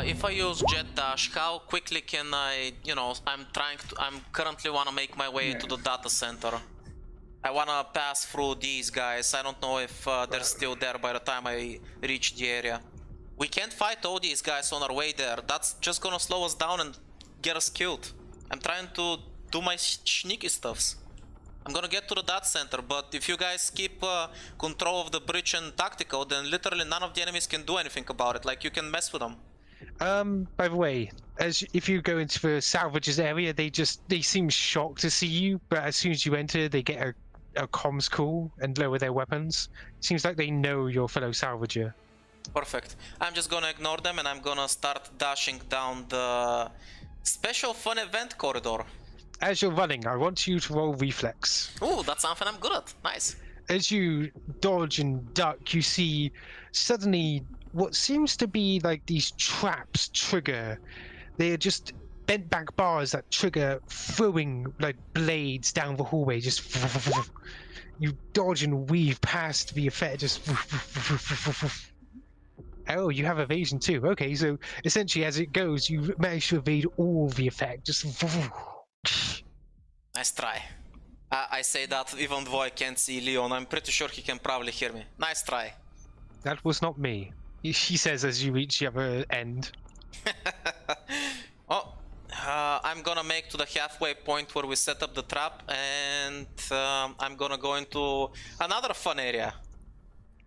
if I use jet dash, how quickly can I, you know, I'm currently wanna make my way to the data center. I wanna pass through these guys. I don't know if they're still there by the time I reach the area. We can't fight all these guys on our way there. That's just gonna slow us down and get us killed. I'm trying to do my sneaky stuffs. I'm gonna get to the data center, but if you guys keep control of the bridge and tactical, then literally none of the enemies can do anything about it. Like, you can mess with them. By the way, if you go into the salvagers area, they seem shocked to see you, but as soon as you enter, they get a comms call and lower their weapons. Seems like they know your fellow salvager. Perfect. I'm just gonna ignore them and I'm gonna start dashing down the special fun event corridor. As you're running, I want you to roll reflex. Ooh, that's something I'm good at. Nice. As you dodge and duck, you see suddenly what seems to be like these traps trigger. They are just bent back bars that trigger throwing like blades down the hallway. Just you dodge and weave past the effect. Just oh, you have evasion too. Okay, so essentially as it goes, you manage to evade all the effect. Just nice try. I say that even though I can't see Leon. I'm pretty sure he can probably hear me. Nice try. That was not me. He says as you reach the other end. Oh, I'm gonna make to the halfway point where we set up the trap, and I'm gonna go into another fun area.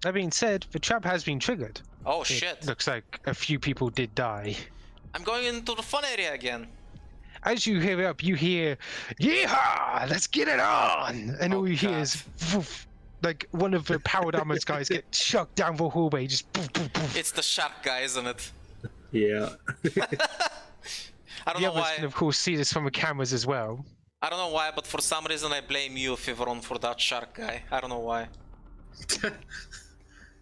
That being said, the trap has been triggered. Oh shit. Looks like a few people did die. I'm going into the fun area again. As you hear up, you hear, "Yeehaw! Let's get it on!" And all you hear is, "Woof," like one of the powered armored guys get chucked down the hallway. Just. Poof, poof, poof. It's the shark guy, isn't it? Yeah. I don't the know others why. can, of course, see this from the cameras as well. I don't know why, but for some reason I blame you, Thiveron, for that shark guy. I don't know why.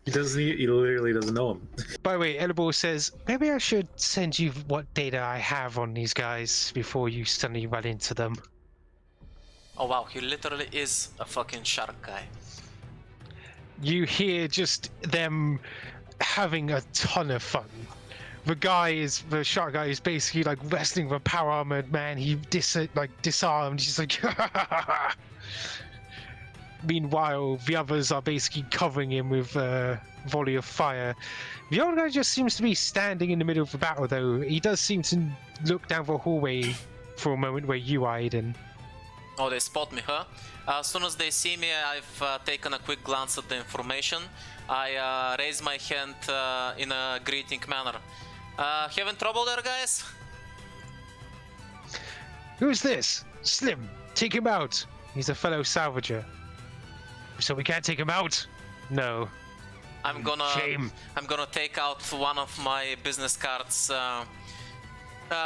He literally doesn't know him. By the way, Elibor says, maybe I should send you what data I have on these guys before you suddenly run into them. Oh wow, he literally is a fucking shark guy. You hear just them having a ton of fun. The shark guy is basically like wrestling with a power armored man. He disarmed. He's like, Meanwhile, the others are basically covering him with a volley of fire. The old guy just seems to be standing in the middle of the battle, though. He does seem to look down the hallway for a moment where you are, Aiden. Oh, they spot me, huh? As soon as they see me, I've taken a quick glance at the information. I raise my hand in a greeting manner. Having trouble there, guys? Who's this? Slim, take him out. He's a fellow salvager. So we can't take him out? No. I'm gonna Shame. I'm gonna take out one of my business cards.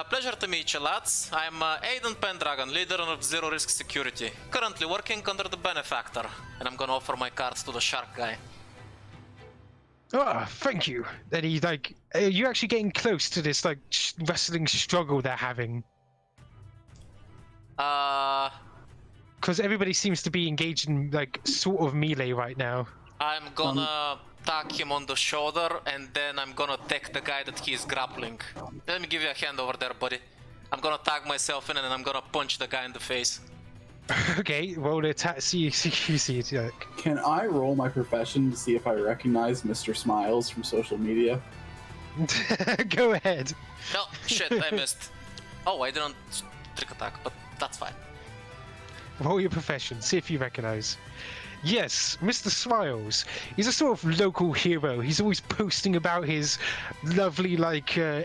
Pleasure to meet you, lads. I'm Aiden Pendragon, leader of Zero Risk Security, currently working under the Benefactor, and I'm gonna offer my cards to the shark guy. Ah, thank you. Then he are you actually getting close to this wrestling struggle they're having? Because everybody seems to be engaged in sort of melee right now. I'm gonna tap him on the shoulder, and then I'm gonna take the guy that he's grappling. Let me give you a hand over there, buddy. I'm gonna tag myself in, and I'm gonna punch the guy in the face. Okay, roll the attack. See it. Can I roll my profession to see if I recognize Mr. Smiles from social media? Go ahead. No, shit, I missed. Oh, I didn't trick attack, but that's fine. Roll your profession, see if you recognize. Yes, Mr. Smiles. He's a sort of local hero. He's always posting about his lovely,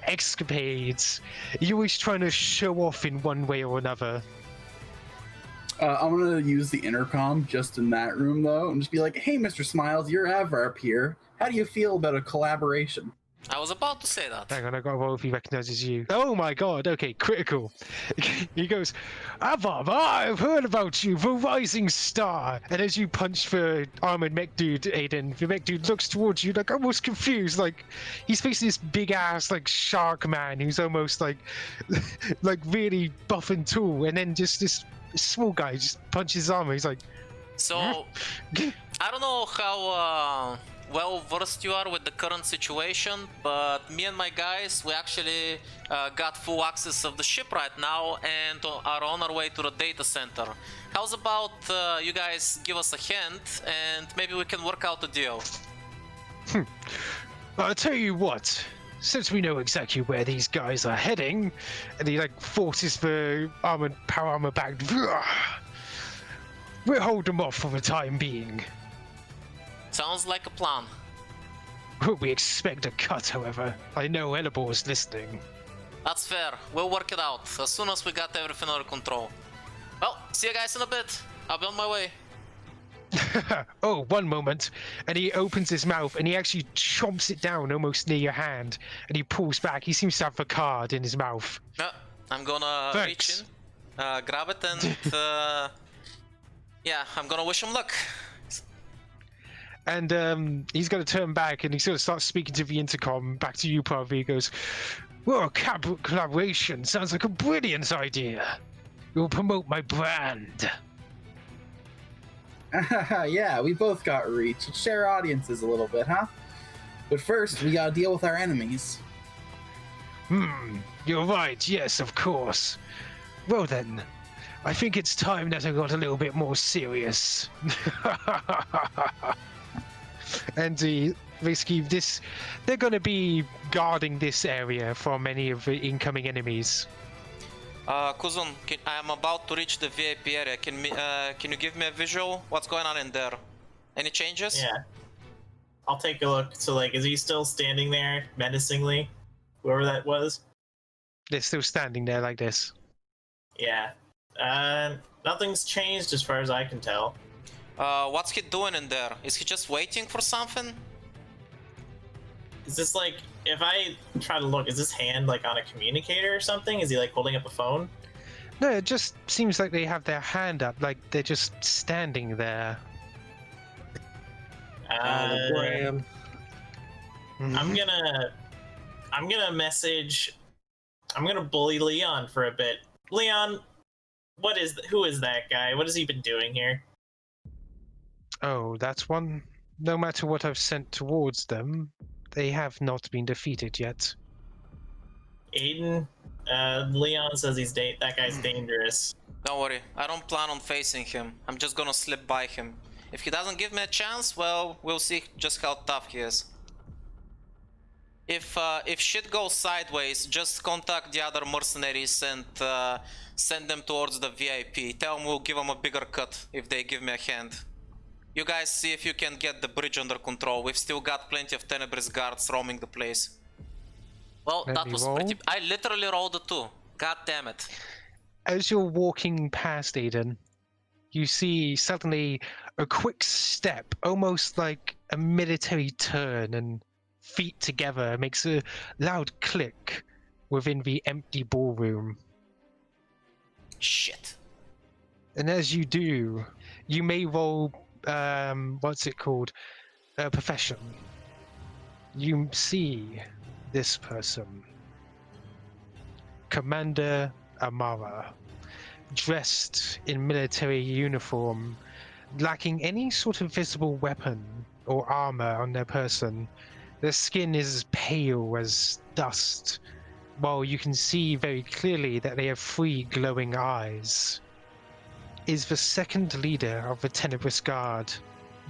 escapades. He's always trying to show off in one way or another. I'm gonna use the intercom just in that room, though, and just be like, "Hey, Mr. Smiles, you're ever up here. How do you feel about a collaboration?" I was about to say that. Hang on, I gotta roll if he recognizes you. Oh my god, okay, critical. He goes, I've heard about you, the rising star. And as you punch the armored mech dude, Aiden, the mech dude looks towards you, almost confused. He's facing this big ass, shark man who's almost really buff and tall. And then just this small guy just punches his armor. He's like, so, I don't know how well versed you are with the current situation, but me and my guys, we actually got full access of the ship right now and are on our way to the data center. How's about you guys give us a hand and maybe we can work out a deal? I'll tell you what. Since we know exactly where these guys are heading, and he like forces the power armor back, we'll hold them off for the time being. Sounds like a plan. We expect a cut, however. I know Elibor's listening. That's fair. We'll work it out as soon as we got everything under control. Well, see you guys in a bit. I'll be on my way. Oh, one moment. And he opens his mouth and he actually chomps it down almost near your hand. And he pulls back. He seems to have the card in his mouth. I'm gonna reach in, grab it, and yeah, I'm gonna wish him luck. And he's going to turn back and he's going to start speaking to the intercom. Back to you, Prava. He goes, well, collaboration sounds like a brilliant idea. It will promote my brand. Yeah, we both got reach. Let's share audiences a little bit, huh? But first, we gotta deal with our enemies. You're right. Yes, of course. Well then, I think it's time that I got a little bit more serious. And basically, they're going to be guarding this area from any of the incoming enemies. Kuzon, I'm about to reach the VIP area. Can you give me a visual? What's going on in there? Any changes? Yeah. I'll take a look. So, like, is he still standing there menacingly? Whoever that was? They're still standing there like this. Yeah. Nothing's changed as far as I can tell. What's he doing in there? Is he just waiting for something? Is this like, if I try to look, is this hand like on a communicator or something? Is he like holding up a phone? No, it just seems like they have their hand up, like they're just standing there. Hologram. I'm gonna message. I'm gonna bully Leon for a bit. Leon, who is that guy? What has he been doing here? Oh, that's one. No matter what I've sent towards them, they have not been defeated yet. Aiden, Leon says that guy's dangerous. Don't worry, I don't plan on facing him. I'm just gonna slip by him. If he doesn't give me a chance, well, we'll see just how tough he is. If shit goes sideways, just contact the other mercenaries and send them towards the VIP. Tell them we'll give them a bigger cut if they give me a hand. You guys see if you can get the bridge under control. We've still got plenty of Tenebris guards roaming the place. Well, Let that me was roll. pretty... I literally rolled a 2. God damn it. As you're walking past Aiden, you see suddenly a quick step, almost like a military turn, and feet together makes a loud click within the empty ballroom. Shit. And as you do, you may roll, what's it called? Profession. You see this person. Commander Amara, dressed in military uniform, lacking any sort of visible weapon or armor on their person. Their skin is as pale as dust, while you can see very clearly that they have 3 glowing eyes. Is the second leader of the Tenebris Guard.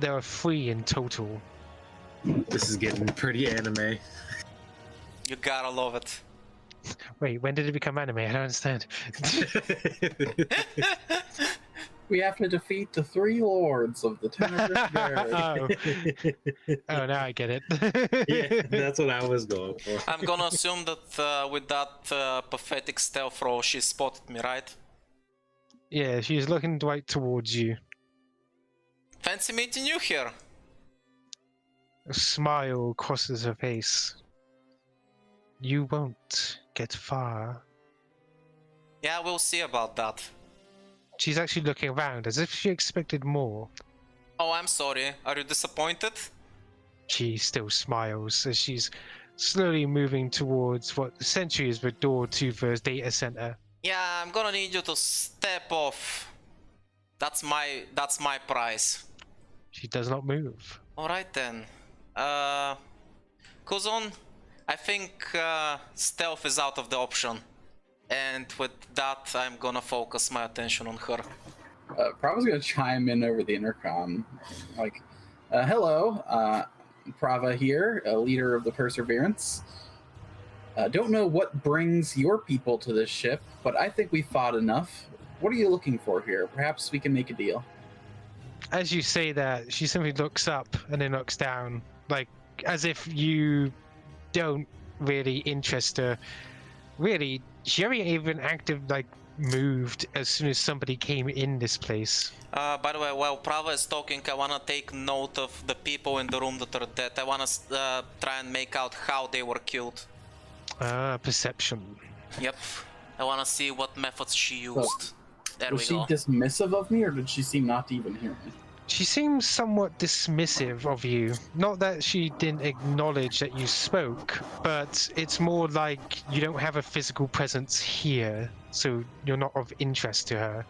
There are 3 in total. This is getting pretty anime. You gotta love it. Wait, when did it become anime? I don't understand. We have to defeat the 3 lords of the Tenebris Guard. Oh, now I get it. Yeah, that's what I was going for. I'm gonna assume that with that pathetic stealth roll, she spotted me, right? Yeah, she's looking right towards you. Fancy meeting you here. A smile crosses her face. You won't get far. Yeah, we'll see about that. She's actually looking around as if she expected more. Oh, I'm sorry. Are you disappointed? She still smiles as she's slowly moving towards what essentially is the door to the data center. Yeah, I'm gonna need you to step off. That's my price. She does not move. Alright then. Kuzon, I think stealth is out of the option. And with that, I'm gonna focus my attention on her. Prava's gonna chime in over the intercom, like, "Hello, Prava here, a leader of the Perseverance. Don't know what brings your people to this ship, but I think we fought enough. What are you looking for here? Perhaps we can make a deal." As you say that, she simply looks up and then looks down, like as if you don't really interest her. Really, she hasn't even moved as soon as somebody came in this place. By the way, while Prava is talking, I wanna take note of the people in the room that are dead. I wanna try and make out how they were killed. Perception. Yep. I wanna see what methods she used. There we Was she go. dismissive of me, or did she seem not to even hear me? She seems somewhat dismissive of you. Not that she didn't acknowledge that you spoke, but it's more like you don't have a physical presence here, so you're not of interest to her.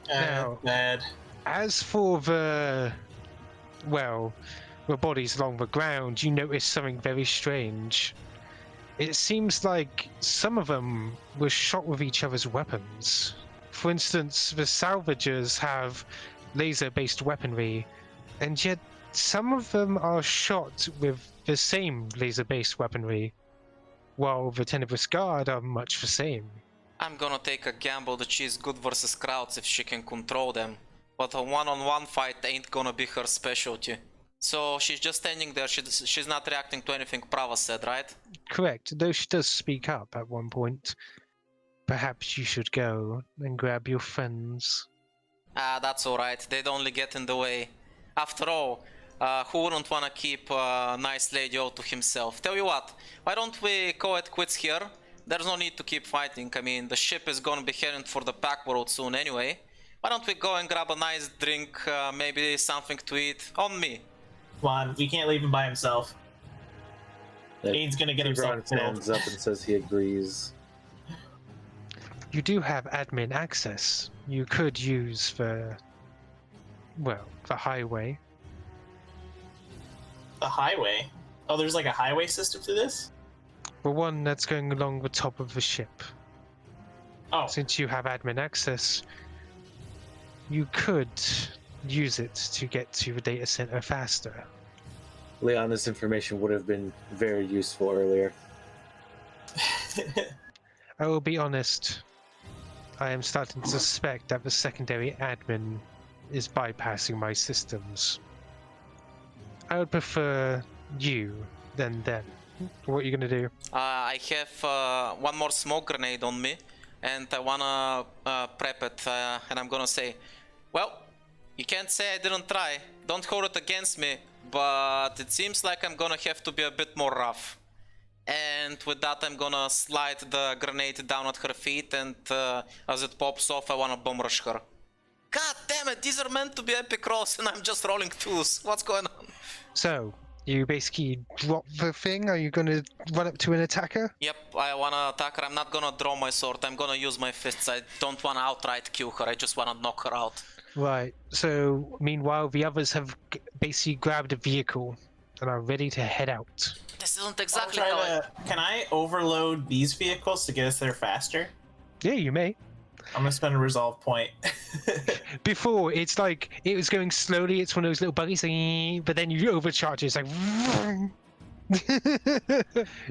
Now, Bad. as for the bodies along the ground, you notice something very strange. It seems like some of them were shot with each other's weapons. For instance, the Salvagers have laser-based weaponry, and yet some of them are shot with the same laser-based weaponry, while the Tenebrous Guard are much the same. I'm gonna take a gamble that she's good versus crowds if she can control them. But a one-on-one fight ain't gonna be her specialty. So she's just standing there, she's not reacting to anything Prava said, right? Correct, though she does speak up at one point. Perhaps you should go and grab your friends. Ah, that's alright, they'd only get in the way. After all, who wouldn't wanna keep a nice lady all to himself? Tell you what, why don't we call it quits here? There's no need to keep fighting. I mean, the ship is gonna be heading for the pack world soon anyway. Why don't we go and grab a nice drink, maybe something to eat? On me. Come on, we can't leave him by himself. Aiden's gonna get himself Thiveron killed. stands up and says he agrees. You do have admin access. You could use the highway. The highway? Oh, there's like a highway system to this? The one that's going along the top of the ship. Oh, Since you have admin access, you could use it to get to the data center faster. Leon, this information would have been very useful earlier. I will be honest, I am starting to suspect that the secondary admin is bypassing my systems. I would prefer you than them. What are you gonna do? I have one more smoke grenade on me, and I wanna prep it, and I'm gonna say, well, you can't say I didn't try, don't hold it against me, but it seems like I'm gonna have to be a bit more rough. And with that, I'm gonna slide the grenade down at her feet, and as it pops off, I wanna bomb rush her. God damn it, these are meant to be epic rolls, and I'm just rolling twos. What's going on? So, you basically drop the thing? Are you gonna run up to an attacker? Yep, I wanna attack her. I'm not gonna draw my sword. I'm gonna use my fists. I don't wanna outright kill her. I just wanna knock her out. Right, so meanwhile the others have basically grabbed a vehicle and are ready to head out. This isn't exactly how I... Can I overload these vehicles to get us there faster? Yeah, you may. I'm gonna spend a resolve point. Before, it's like, it was going slowly, it's one of those little buggies, but then you overcharge it, it's like...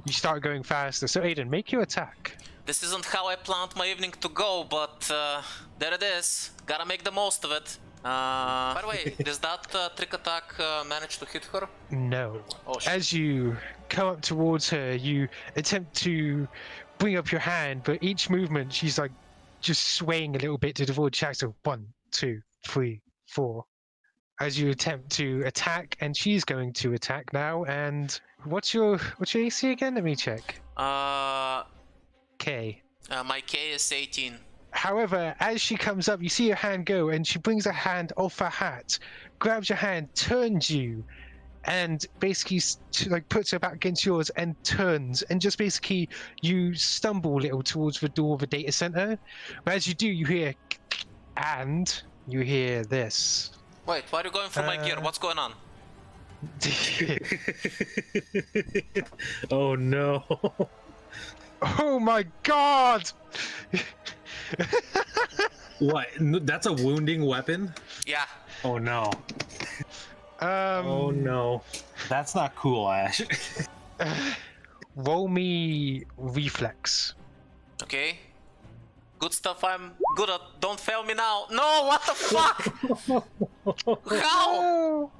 you start going faster. So Aiden, make your attack. This isn't how I planned my evening to go, but there it is. Gotta make the most of it. By the way, does that trick attack manage to hit her? No. Oh, shit. As you come up towards her, you attempt to bring up your hand, but each movement she's like just swaying a little bit to avoid attacks. So 1, 2, 3, 4. As you attempt to attack, and she's going to attack now. And what's your AC again? Let me check. K. My K is 18. However, as she comes up, you see her hand go, and she brings her hand off her hat, grabs your hand, turns you, and basically like puts her back against yours and turns, and just basically you stumble a little towards the door of the data center. But as you do, you hear, and you hear this. Wait, why are you going for my gear? What's going on? Oh no. Oh my god! What? That's a wounding weapon? Yeah. Oh no. Um, Oh no. That's not cool, Ash. Roll me reflex. Okay. Good stuff I'm good at. Don't fail me now. No, what the fuck? How?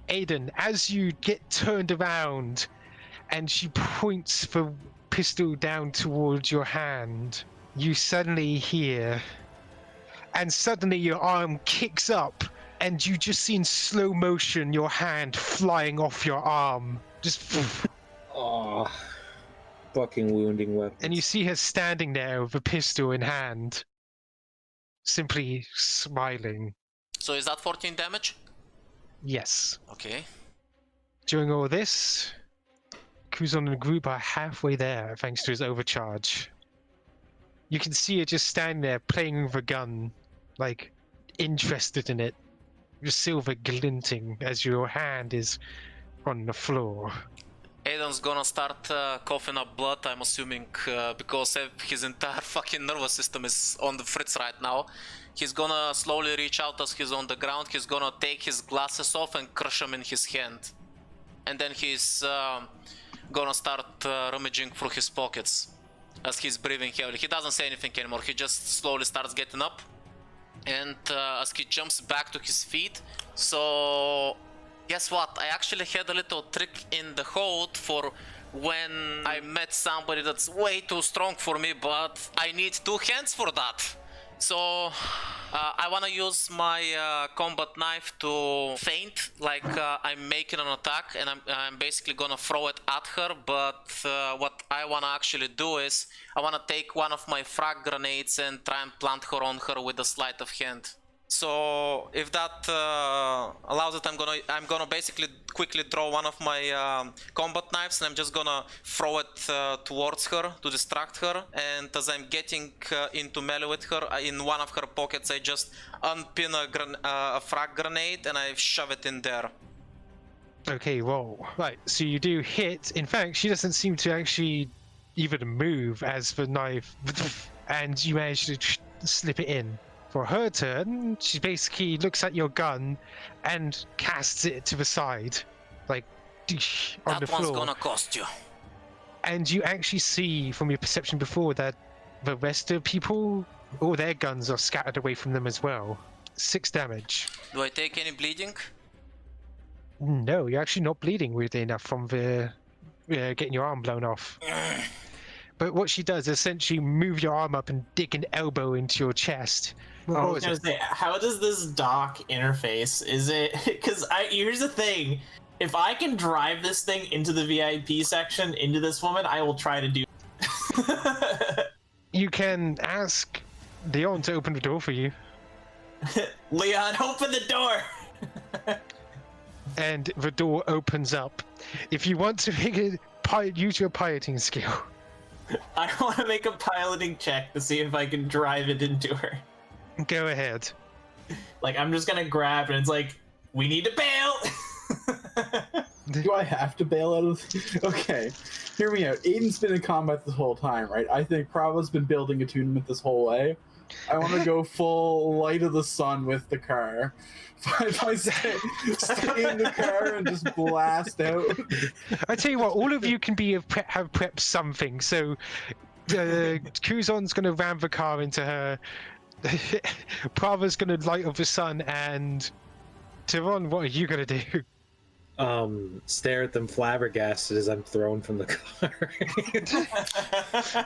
Aiden, as you get turned around and she points the pistol down towards your hand, you suddenly hear, and suddenly your arm kicks up, and you just see in slow motion your hand flying off your arm. Just. Oh. Fucking wounding weapon. And you see her standing there with a pistol in hand, simply smiling. So is that 14 damage? Yes. Okay. During all this, Kuzon and the group are halfway there thanks to his overcharge. You can see her just standing there playing with a gun, like interested in it, your silver glinting as your hand is on the floor. Aiden's gonna start coughing up blood, I'm assuming, because his entire fucking nervous system is on the fritz right now. He's gonna slowly reach out as he's on the ground. He's gonna take his glasses off and crush them in his hand. And then he's gonna start rummaging through his pockets as he's breathing heavily. He doesn't say anything anymore, he just slowly starts getting up. And as he jumps back to his feet, so... Guess what? I actually had a little trick in the hold for when I met somebody that's way too strong for me, but I need 2 hands for that. So I wanna use my combat knife to feint, like I'm making an attack and I'm basically gonna throw it at her, but what I wanna actually do is I wanna take one of my frag grenades and try and plant her on her with a sleight of hand. So if that allows it, I'm gonna basically quickly draw one of my combat knives and I'm just gonna throw it towards her to distract her. And as I'm getting into melee with her, in one of her pockets I just unpin a frag grenade and I shove it in there. Okay, roll. Right, so you do hit. In fact, she doesn't seem to actually even move as the knife, and you manage to slip it in. For her turn, she basically looks at your gun and casts it to the side, like on the floor. That one's gonna cost you. And you actually see from your perception before that the rest of people, all their guns are scattered away from them as well. 6 damage. Do I take any bleeding? No, you're actually not bleeding, weirdly enough, from the getting your arm blown off. But what she does is essentially move your arm up and dig an elbow into your chest. I was gonna say, how does this dock interface? Is it because here's the thing: if I can drive this thing into the VIP section into this woman, I will try to do. You can ask Leon to open the door for you. Leon, open the door. And the door opens up. If you want to use your piloting skill. I want to make a piloting check to see if I can drive it into her. Go ahead. Like, I'm just gonna grab and it's like, we need to bail! Do I have to bail out of... Okay, hear me out. Aiden's been in combat this whole time, right? I think Prava's been building attunement this whole way. I want to go full light of the sun with the car. If I stay in the car and just blast out. I tell you what, all of you can have prepped something. So, Kuzon's going to ram the car into her. Prava's going to light up the sun, and Thiveron, what are you going to do? Stare at them flabbergasted as I'm thrown from the car.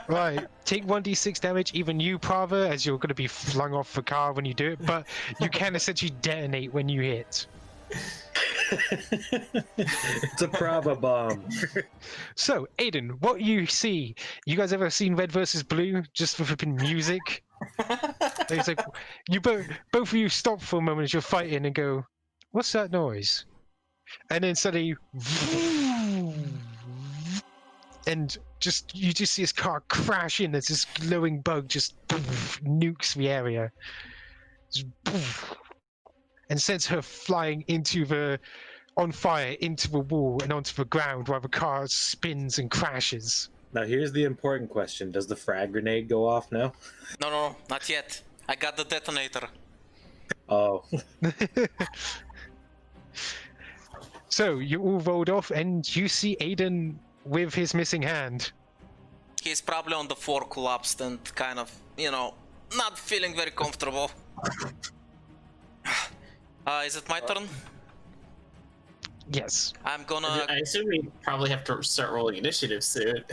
Right, take 1d6 damage, even you, Prava, as you're going to be flung off the car when you do it, but you can essentially detonate when you hit. It's a Prava bomb. So, Aiden, what you see? You guys ever seen Red vs. Blue? Just for flipping music? It's like, you both of you stop for a moment as you're fighting and go, what's that noise? And then suddenly, and you just see his car crash in as this glowing bug just nukes the area. and sends her flying on fire into the wall and onto the ground while the car spins and crashes. Now here's the important question: does the frag grenade go off now? No, not yet. I got the detonator. Oh, So you all rolled off, and you see Aiden with his missing hand. He's probably on the floor collapsed and kind of, not feeling very comfortable. Is it my turn? Yes. I'm gonna I assume we probably have to start rolling initiative soon.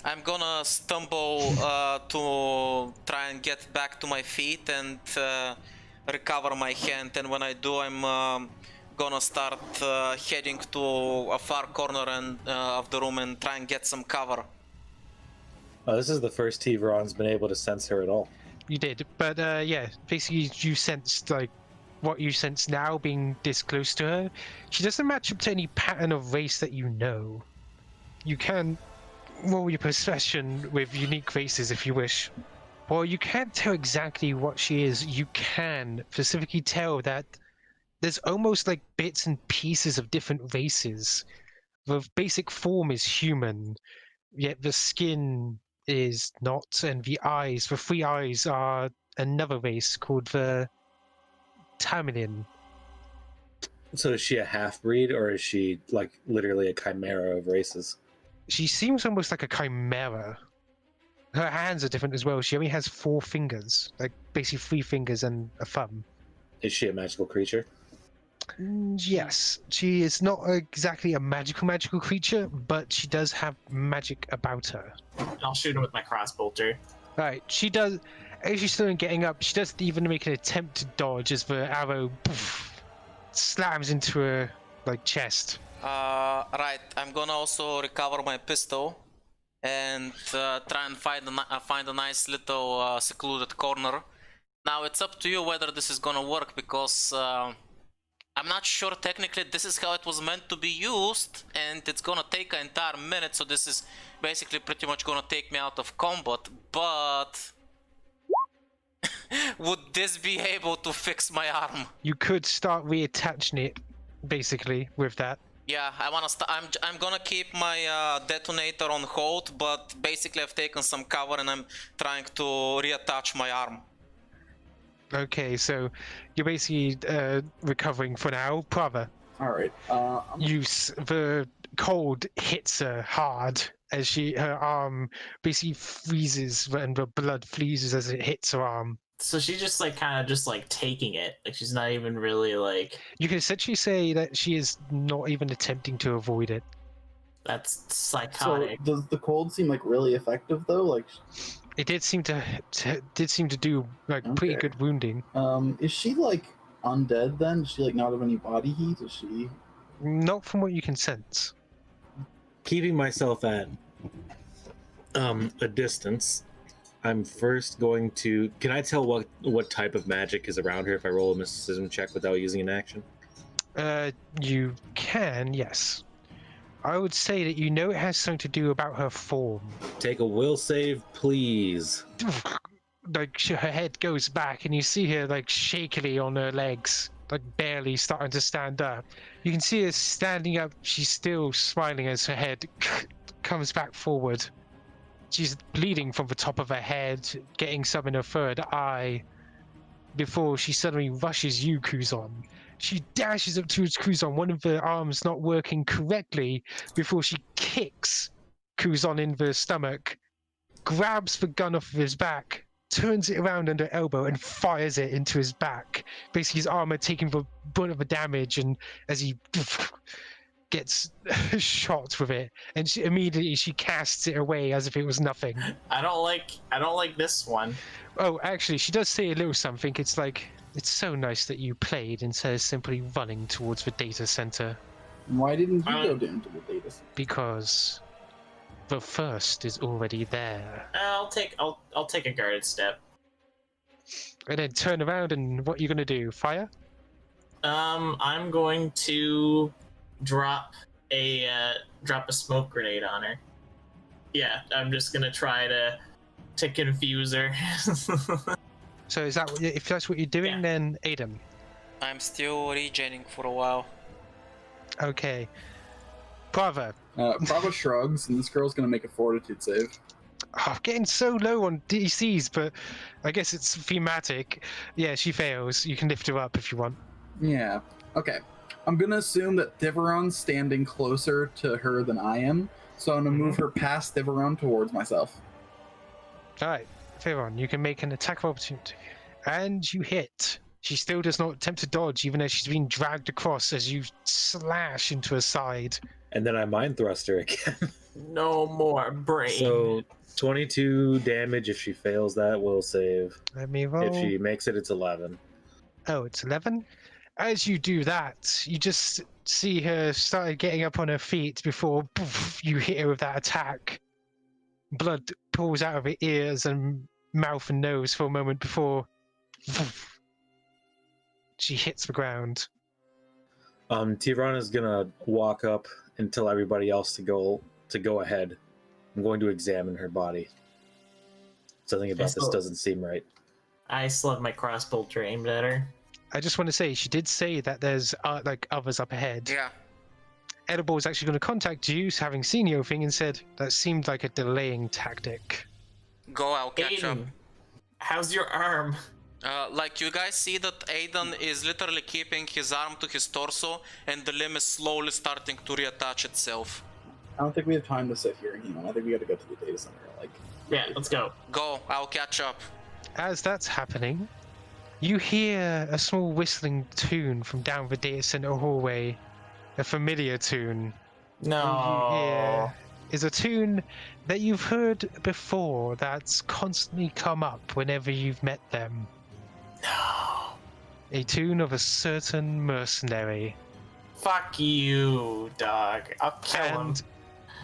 I'm gonna stumble to try and get back to my feet and recover my hand, and when I do, I'm gonna start heading to a far corner of the room and try and get some cover. oh, this is the first Thiveron's been able to sense her at all. You did, but yeah, basically you sensed like what you sense now being this close to her. She doesn't match up to any pattern of race that you know. You can roll your perception with unique races if you wish. While you can't tell exactly what she is, you can specifically tell that there's almost like bits and pieces of different races. The basic form is human, yet the skin is not, and the 3 eyes are another race called the Tamilin. So is she a half-breed, or is she like literally a chimera of races? She seems almost like a chimera. Her hands are different as well. She only has 4 fingers, like basically 3 fingers and a thumb. Is she a magical creature? Yes, she is not exactly a magical creature, but she does have magic about her. I'll shoot him with my crossbolter. Right, she does. As she's still getting up, she doesn't even make an attempt to dodge as the arrow slams into her chest. Right, I'm gonna also recover my pistol and try and find a nice little secluded corner. Now it's up to you whether this is gonna work, because I'm not sure technically this is how it was meant to be used, and it's gonna take an entire minute, so this is basically pretty much gonna take me out of combat, but would this be able to fix my arm? You could start reattaching it, basically, with that. Yeah, I'm gonna keep my detonator on hold, but basically I've taken some cover and I'm trying to reattach my arm. Okay, so you're basically recovering for now. Prava, All right. the cold hits her hard as her arm basically freezes and the blood freezes as it hits her arm. So she's just kind of taking it. Like she's not even really You can essentially say that she is not even attempting to avoid it. That's So psychotic. does the cold seem really effective though? Like, It did seem to do pretty Okay. good wounding. is she undead then? Does she not have any body heat? Is she? Not from what you can sense. Keeping myself at a distance, I'm first going to... Can I tell what type of magic is around her if I roll a mysticism check without using an action? You can, yes. I would say that you know it has something to do about her form. Take a will save, please. Her head goes back and you see her shakily on her legs, barely starting to stand up. You can see her standing up. She's still smiling as her head comes back forward. She's bleeding from the top of her head, getting some in her third eye, before she suddenly rushes you, Kuzon. She dashes up towards Kuzon, one of her arms not working correctly, before she kicks Kuzon in the stomach, grabs the gun off of his back, turns it around under her elbow, and fires it into his back. Basically, his armor taking the brunt of the damage, and as he gets shot with it, and immediately she casts it away as if it was nothing. I don't like this one. Oh, actually, she does say a little something. It's so nice that you played instead of simply running towards the data center, Why didn't you go down to the data center? because the first is already there. I'll take a guarded step. And then turn around, and what are you gonna do? Fire? I'm going to drop a smoke grenade on her. Yeah, I'm just gonna try to confuse her. So is that if that's what you're doing, Yeah. then Aiden. I'm still regening for a while. Okay. Prava. Prava shrugs, and this girl's gonna make a fortitude save. Oh, I'm getting so low on DCs, but I guess it's thematic. Yeah, she fails. You can lift her up if you want. Yeah. Okay. I'm gonna assume that Thiveron's standing closer to her than I am, so I'm gonna move her past Thiveron towards myself. Alright, Thiveron, you can make an attack of opportunity. And you hit. She still does not attempt to dodge, even as she's being dragged across as you slash into her side. And then I mind thrust her again. No more brain. So 22 damage. If she fails that, we'll save. Let me roll. If she makes it, it's 11. Oh, it's 11? As you do that, you just see her start getting up on her feet before poof, you hit her with that attack. Blood pours out of her ears and mouth and nose for a moment before poof, she hits the ground. Thiveron is gonna walk up and tell everybody else to go ahead. I'm going to examine her body. Something about this doesn't seem right. I still have my crossbow aimed at her. I just want to say, she did say that there's like others up ahead. Yeah. Edible is actually going to contact you, having seen your thing, and said that seemed like a delaying tactic. Go, I'll catch up. Aiden, how's your arm? Like you guys see that Aiden is literally keeping his arm to his torso and the limb is slowly starting to reattach itself. I don't think we have time to sit here and heal. I think we gotta go to the data center. Yeah, let's go. Go, I'll catch up. As that's happening, you hear a small whistling tune from down the data center hallway. A familiar tune. No. You hear is a tune that you've heard before that's constantly come up whenever you've met them. No. A tune of a certain mercenary. Fuck you, dog. I'll kill him. And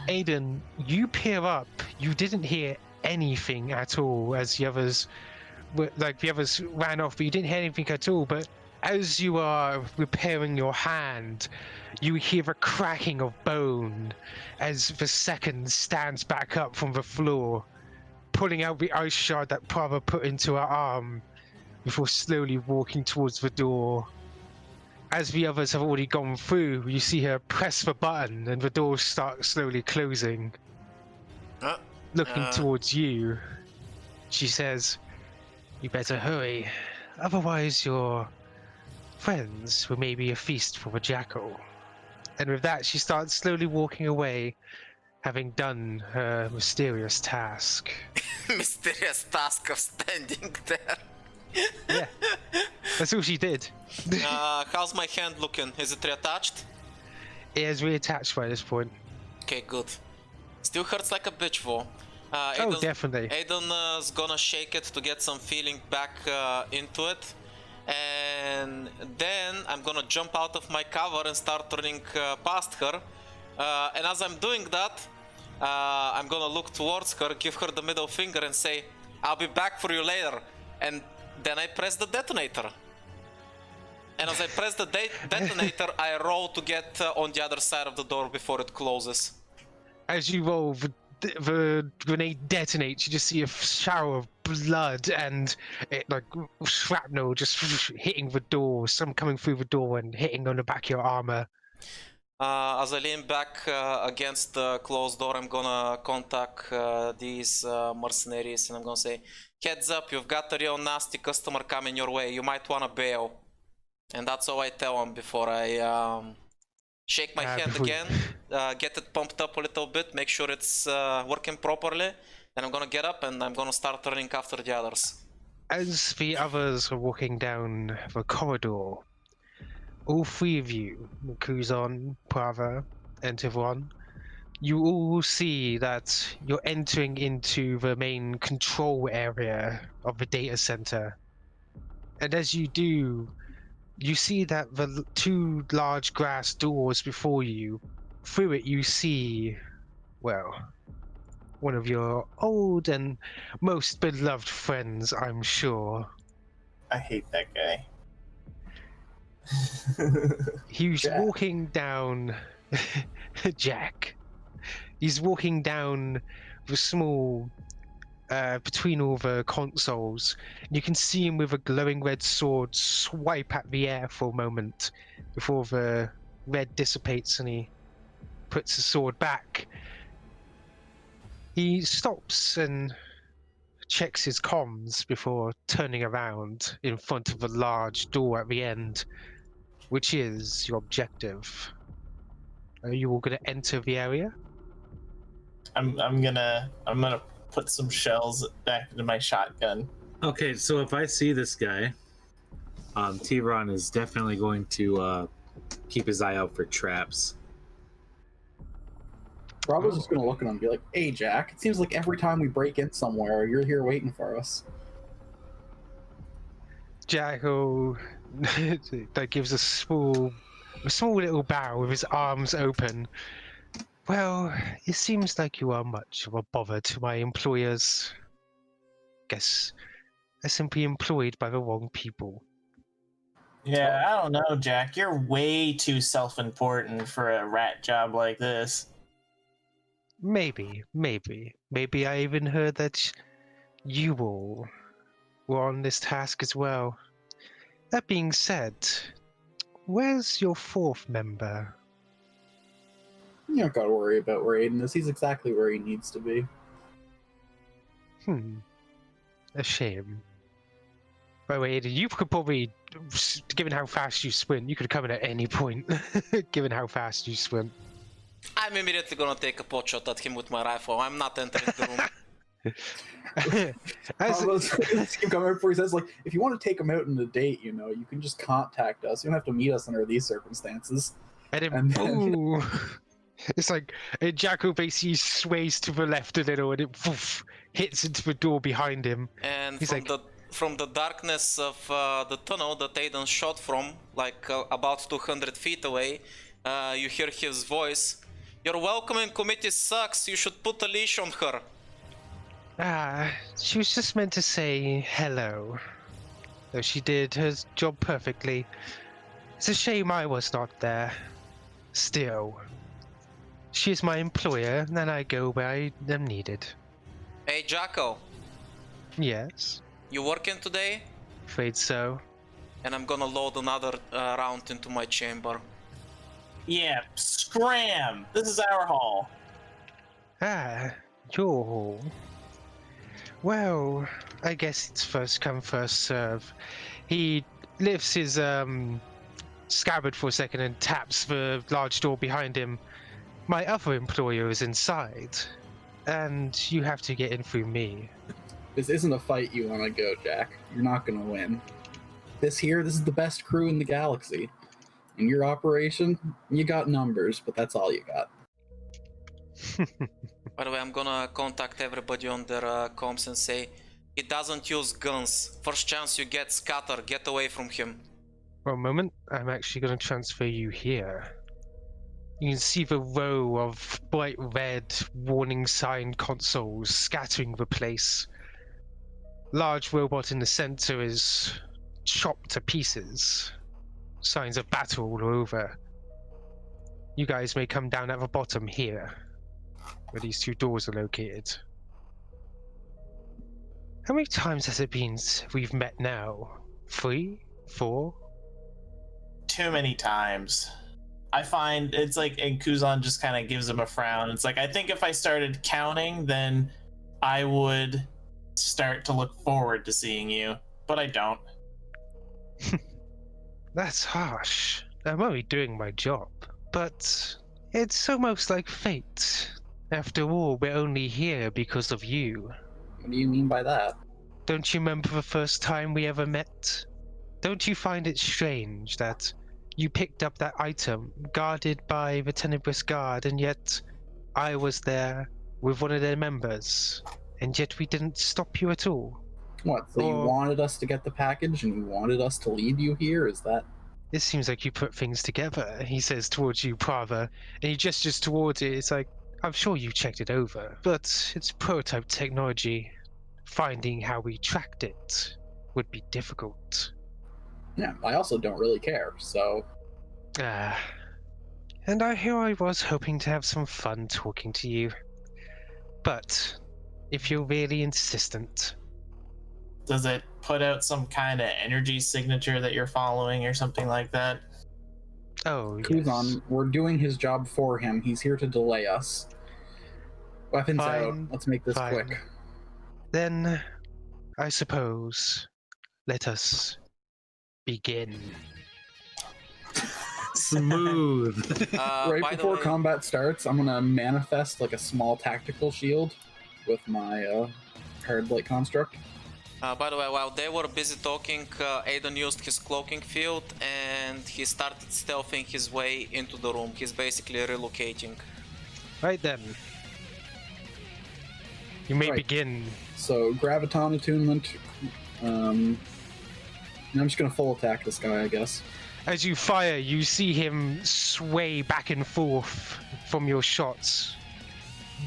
Aiden, you peer up. You didn't hear anything at all as the others ran off, but you didn't hear anything at all. But as you are repairing your hand, you hear a cracking of bone as the second stands back up from the floor, pulling out the ice shard that Prava put into her arm before slowly walking towards the door. As the others have already gone through, you see her press the button and the door starts slowly closing. Looking towards you, she says, "You better hurry, otherwise your friends will maybe a feast for the jackal." And with that, she starts slowly walking away, having done her mysterious task. Mysterious task of standing there. Yeah, that's all she did. How's my hand looking? Is it reattached? It is reattached by this point. Okay, good. Still hurts like a bitch though. Oh, definitely. Aiden is gonna shake it to get some feeling back into it. And then I'm gonna jump out of my cover and start running past her. And as I'm doing that, I'm gonna look towards her, give her the middle finger and say, "I'll be back for you later." And then I press the detonator. And as I press the detonator, I roll to get on the other side of the door before it closes. As you roll, the grenade detonates. You just see a shower of blood and it like shrapnel just hitting the door. Some coming through the door and hitting on the back of your armor. As I lean back against the closed door, I'm gonna contact these mercenaries and I'm gonna say, "Heads up, you've got a real nasty customer coming your way. You might wanna bail." And that's all I tell them before I shake my hand again, get it pumped up a little bit, make sure it's working properly. And I'm gonna get up and I'm gonna start running after the others. As the others are walking down the corridor, all three of you, Kuzon, Prava, and Thiveron, you all see that you're entering into the main control area of the data center. And as you do, you see that the two large glass doors before you, through it you see, well, one of your old and most beloved friends, I'm sure. I hate that guy. He's Jack. walking down Jack. He's walking down the small between all the consoles. You can see him with a glowing red sword swipe at the air for a moment before the red dissipates and he puts the sword back. He stops and checks his comms before turning around in front of a large door at the end, which is your objective. Are you all going to enter the area? I'm gonna put some shells back into my shotgun. Okay, so if I see this guy, Thiveron is definitely going to keep his eye out for traps. Bravo's just gonna look at him and be like, "Hey, Jack, it seems like every time we break in somewhere, you're here waiting for us." Jacko that gives a small little bow with his arms open. Well, it seems like you are much of a bother to my employers. Guess I'm simply employed by the wrong people. Yeah, I don't know, Jack. You're way too self-important for a rat job like this. Maybe I even heard that you all were on this task as well. That being said, where's your fourth member? You don't gotta worry about where Aiden is. He's exactly where he needs to be. A shame. By the way, Aiden, you could probably, given how fast you sprint, you could come in at any point, given how fast you sprint. I'm immediately gonna take a pot shot at him with my rifle. I'm not entering the room. Let's keep coming before he says, like, if you want to take him out on a date, you can just contact us. You don't have to meet us under these circumstances. And then, it's like Jacko basically sways to the left a little and it hits into the door behind him. And He's from the darkness of the tunnel that Aiden shot from, like about 200 feet away, you hear his voice. Your welcoming committee sucks. You should put a leash on her. She was just meant to say hello. Though she did her job perfectly. It's a shame I was not there. Still, she is my employer, and I go where I am needed. Hey, Jacko. Yes? You working today? Afraid so. And I'm gonna load another round into my chamber. Yeah, scram! This is our hall. Your hall. Well, I guess it's first come, first serve. He lifts his scabbard for a second and taps the large door behind him. My other employer is inside, and you have to get in through me. This isn't a fight you want to go, Jack. You're not going to win. This is the best crew in the galaxy. In your operation, you got numbers, but that's all you got. By the way, I'm gonna contact everybody on their comms and say, he doesn't use guns. First chance you get, scatter, get away from him. One moment, I'm actually going to transfer you here. You can see the row of bright red warning sign consoles scattering the place. Large robot in the center is chopped to pieces. Signs of battle all over. You guys may come down at the bottom here, where these two doors are located. How many times has it been we've met now? 3? 4? Too many times. I find it's like, and Kuzon just kind of gives him a frown. It's like, I think if I started counting, then I would start to look forward to seeing you, but I don't. That's harsh. I'm only doing my job, but it's almost like fate. After all, we're only here because of you. What do you mean by that? Don't you remember the first time we ever met? Don't you find it strange that you picked up that item guarded by the Tenebrous Guard, and yet I was there with one of their members, and yet we didn't stop you at all? What, so you wanted us to get the package and you wanted us to lead you here? Is that... It seems like you put things together, he says towards you, Prava, and he gestures towards it. It's like, I'm sure you checked it over, but it's prototype technology. Finding how we tracked it would be difficult. Yeah, I also don't really care, so... And here I was hoping to have some fun talking to you. But if you're really insistent. Does it put out some kind of energy signature that you're following or something like that? Oh, yes. Kuzon, we're doing his job for him. He's here to delay us. Weapons out. Fine, Let's make this fine. quick. Then, I suppose, let us begin. Smooth. Right By the before way, combat starts, I'm gonna manifest like a small tactical shield with my hard light construct. by the way, while they were busy talking, Aiden used his cloaking field and he started stealthing his way into the room. He's basically relocating. Right then. You may Right. begin. So graviton attunement. And I'm just gonna full attack this guy, I guess. As you fire, you see him sway back and forth from your shots,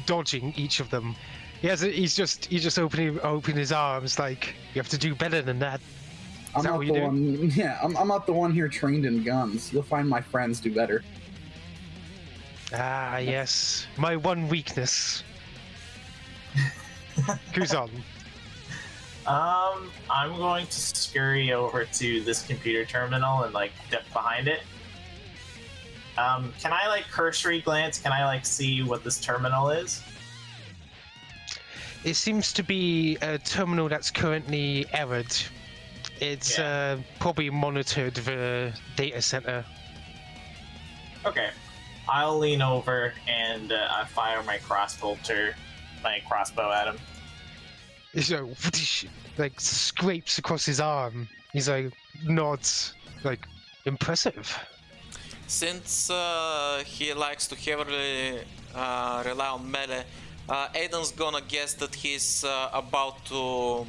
dodging each of them. He's just open his arms like, you have to do better than that. I'm that not what the you do? one. Yeah, I'm not the one here trained in guns. You'll find my friends do better. Ah, yes. My one weakness. Kuzon. I'm going to scurry over to this computer terminal and like dip behind it. Can I like cursory glance? Can I like see what this terminal is? It seems to be a terminal that's currently errored. It's probably monitored the data center. Okay, I'll lean over and I fire my crossbow at him. It's like scrapes across his arm. He's like nods, like impressive. Since he likes to heavily rely on melee, Aiden's gonna guess that he's about to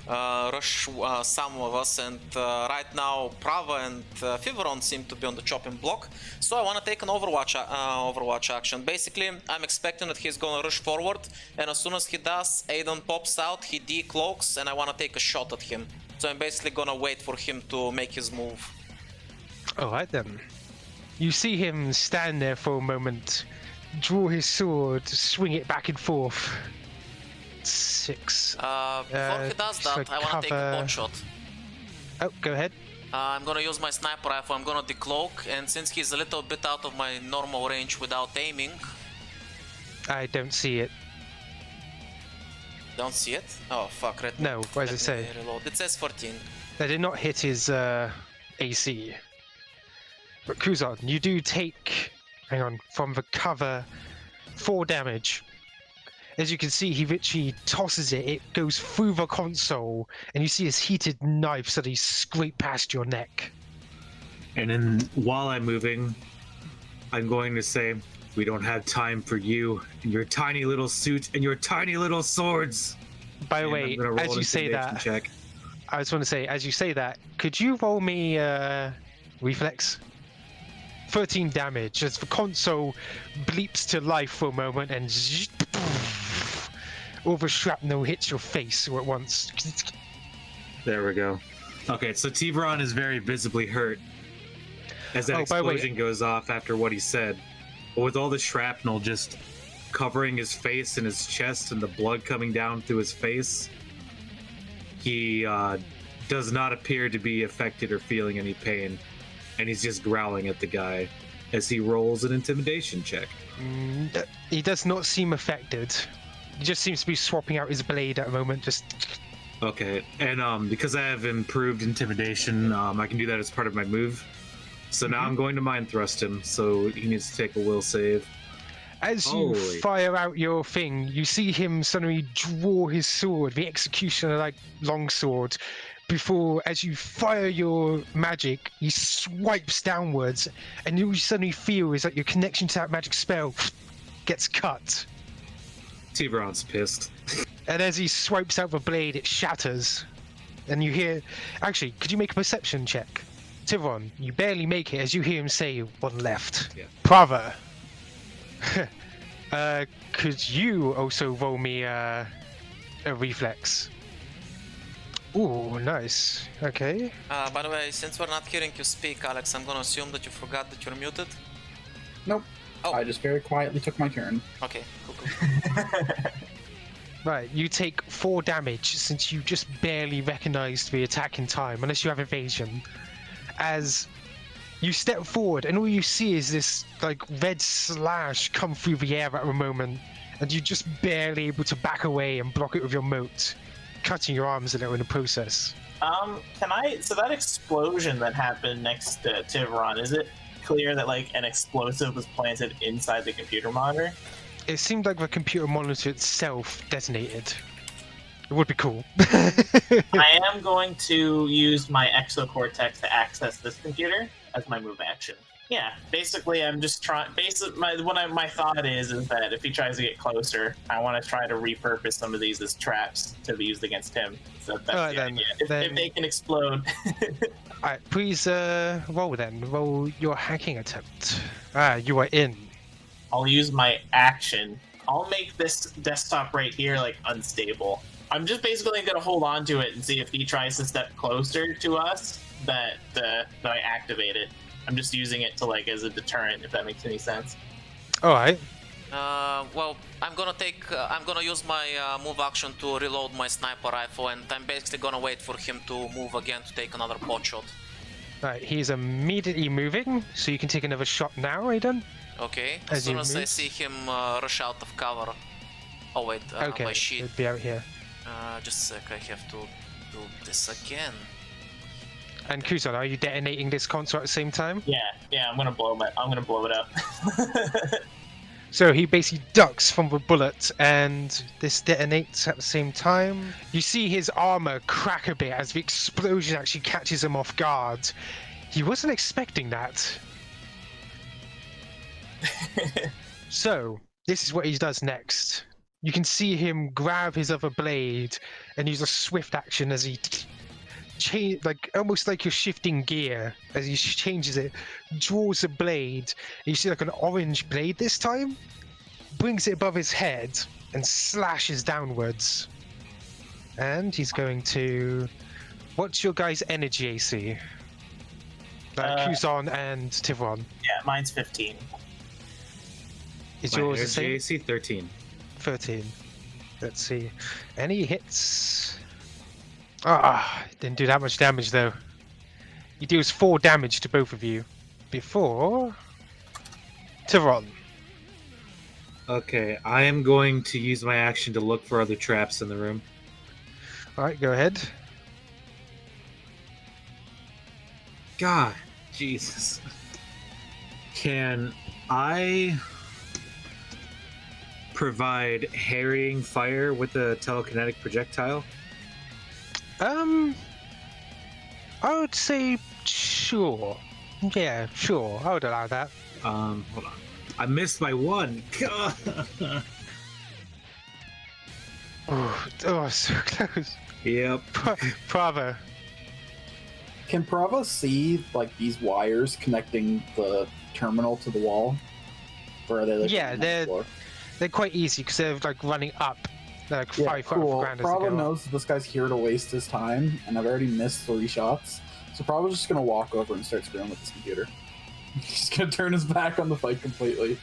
rush some of us, and right now Prava and Thiveron seem to be on the chopping block. So I want to take an Overwatch action. Basically, I'm expecting that he's gonna rush forward, and as soon as he does, Aiden pops out, he decloaks, and I want to take a shot at him. So I'm basically gonna wait for him to make his move. Alright then. You see him stand there for a moment, draw his sword, swing it back and forth. 6. Before he does so that, I want to take a cover- bot shot. Oh, go ahead. I'm gonna use my sniper rifle, I'm gonna decloak, and since he's a little bit out of my normal range without aiming... I don't see it. Don't see it? Oh fuck, No, what does it say? Reload. It says 14. That did not hit his AC. But Kuzon, you do take, hang on, from the cover, 4 damage. As you can see, he literally tosses it, it goes through the console, and you see his heated knife suddenly scrape past your neck. And then while I'm moving, I'm going to say, we don't have time for you and your tiny little suit and your tiny little swords. By the And way, I'm gonna roll as an you say intimidation that, check. I just want to say, as you say that, could you roll me reflex? 13 damage as the console bleeps to life for a moment and all the shrapnel hits your face all at once. There we go. Okay, so Thiveron is very visibly hurt as that by the way- explosion goes off after what he said. But with all the shrapnel just covering his face and his chest and the blood coming down through his face, he does not appear to be affected or feeling any pain. And he's just growling at the guy as he rolls an intimidation check. He does not seem affected. He just seems to be swapping out his blade at the moment, just... Okay, and because I have improved intimidation, I can do that as part of my move. So now I'm going to mind thrust him, so he needs to take a will save. As you Holy. fire out your thing, you see him suddenly draw his sword, the executioner-like longsword, before, as you fire your magic, he swipes downwards, and you suddenly feel is that your connection to that magic spell gets cut. Thiveron's pissed. And as he swipes out the blade, it shatters. And you hear... Actually, could you make a perception check? Thiveron, you barely make it as you hear him say, 1 left. Yeah. Prava. Could you also roll me a reflex? Ooh, nice. Okay. By the way, since we're not hearing you speak, Alex, I'm gonna assume that you forgot that you're muted. Nope. Oh. I just very quietly took my turn. Okay, cool. Right, you take 4 damage since you just barely recognized the attack in time, unless you have evasion. As you step forward, and all you see is this like red slash come through the air at the moment, and you're just barely able to back away and block it with your moat, cutting your arms a little in the process. So that explosion that happened next to Thiveron, is it clear that like an explosive was planted inside the computer monitor? It seemed like the computer monitor itself detonated. It would be cool. I am going to use my exocortex to access this computer as my move action. Yeah, basically, I'm just trying. My thought is that if he tries to get closer, I want to try to repurpose some of these as traps to be used against him. So that's Alright, the then, idea. If they can explode. Alright, please roll then. Roll your hacking attempt. You are in. I'll use my action. I'll make this desktop right here like unstable. I'm just basically going to hold on to it and see if he tries to step closer to us that I activate it. I'm just using it to like as a deterrent, if that makes any sense. Alright. Well, I'm gonna use my move action to reload my sniper rifle, and I'm basically gonna wait for him to move again to take another pot shot. Right, he's immediately moving, so you can take another shot now, Aiden. Okay, As as soon he as I moves? see him rush out of cover. Oh wait, Okay, my sheet. it'd be out here. Just a sec, I have to do this again. And Kuzon, are you detonating this console at the same time? Yeah, I'm gonna blow it up. So he basically ducks from the bullet, and this detonates at the same time. You see his armor crack a bit as the explosion actually catches him off guard. He wasn't expecting that. So, this is what he does next. You can see him grab his other blade and use a swift action as he almost like you're shifting gear as he changes it, draws a blade, and you see like an orange blade this time, brings it above his head and slashes downwards. And he's going to... What's your guys' energy AC? Kuzon and Thiveron. Yeah, mine's 15. Is My yours the energy same? AC 13. 13. Let's see. Any hits? Didn't do that much damage though. He deals 4 damage to both of you. Before... Thiveron. Okay, I am going to use my action to look for other traps in the room. Alright, go ahead. God, Jesus. Can I provide harrying fire with a telekinetic projectile? I would say sure. Yeah, sure. I would allow that. Hold on. I missed my one. Oh, so close. Yep. Prava. Can Prava see like these wires connecting the terminal to the wall? Or are they like Yeah, on the floor? they're quite easy because they're like running up. They're like Yeah, 5 foot off cool. the ground as they Prava go up. knows that this guy's here to waste his time, and I've already missed 3 shots. So Prava's just gonna walk over and start screwing with this computer. He's gonna turn his back on the fight completely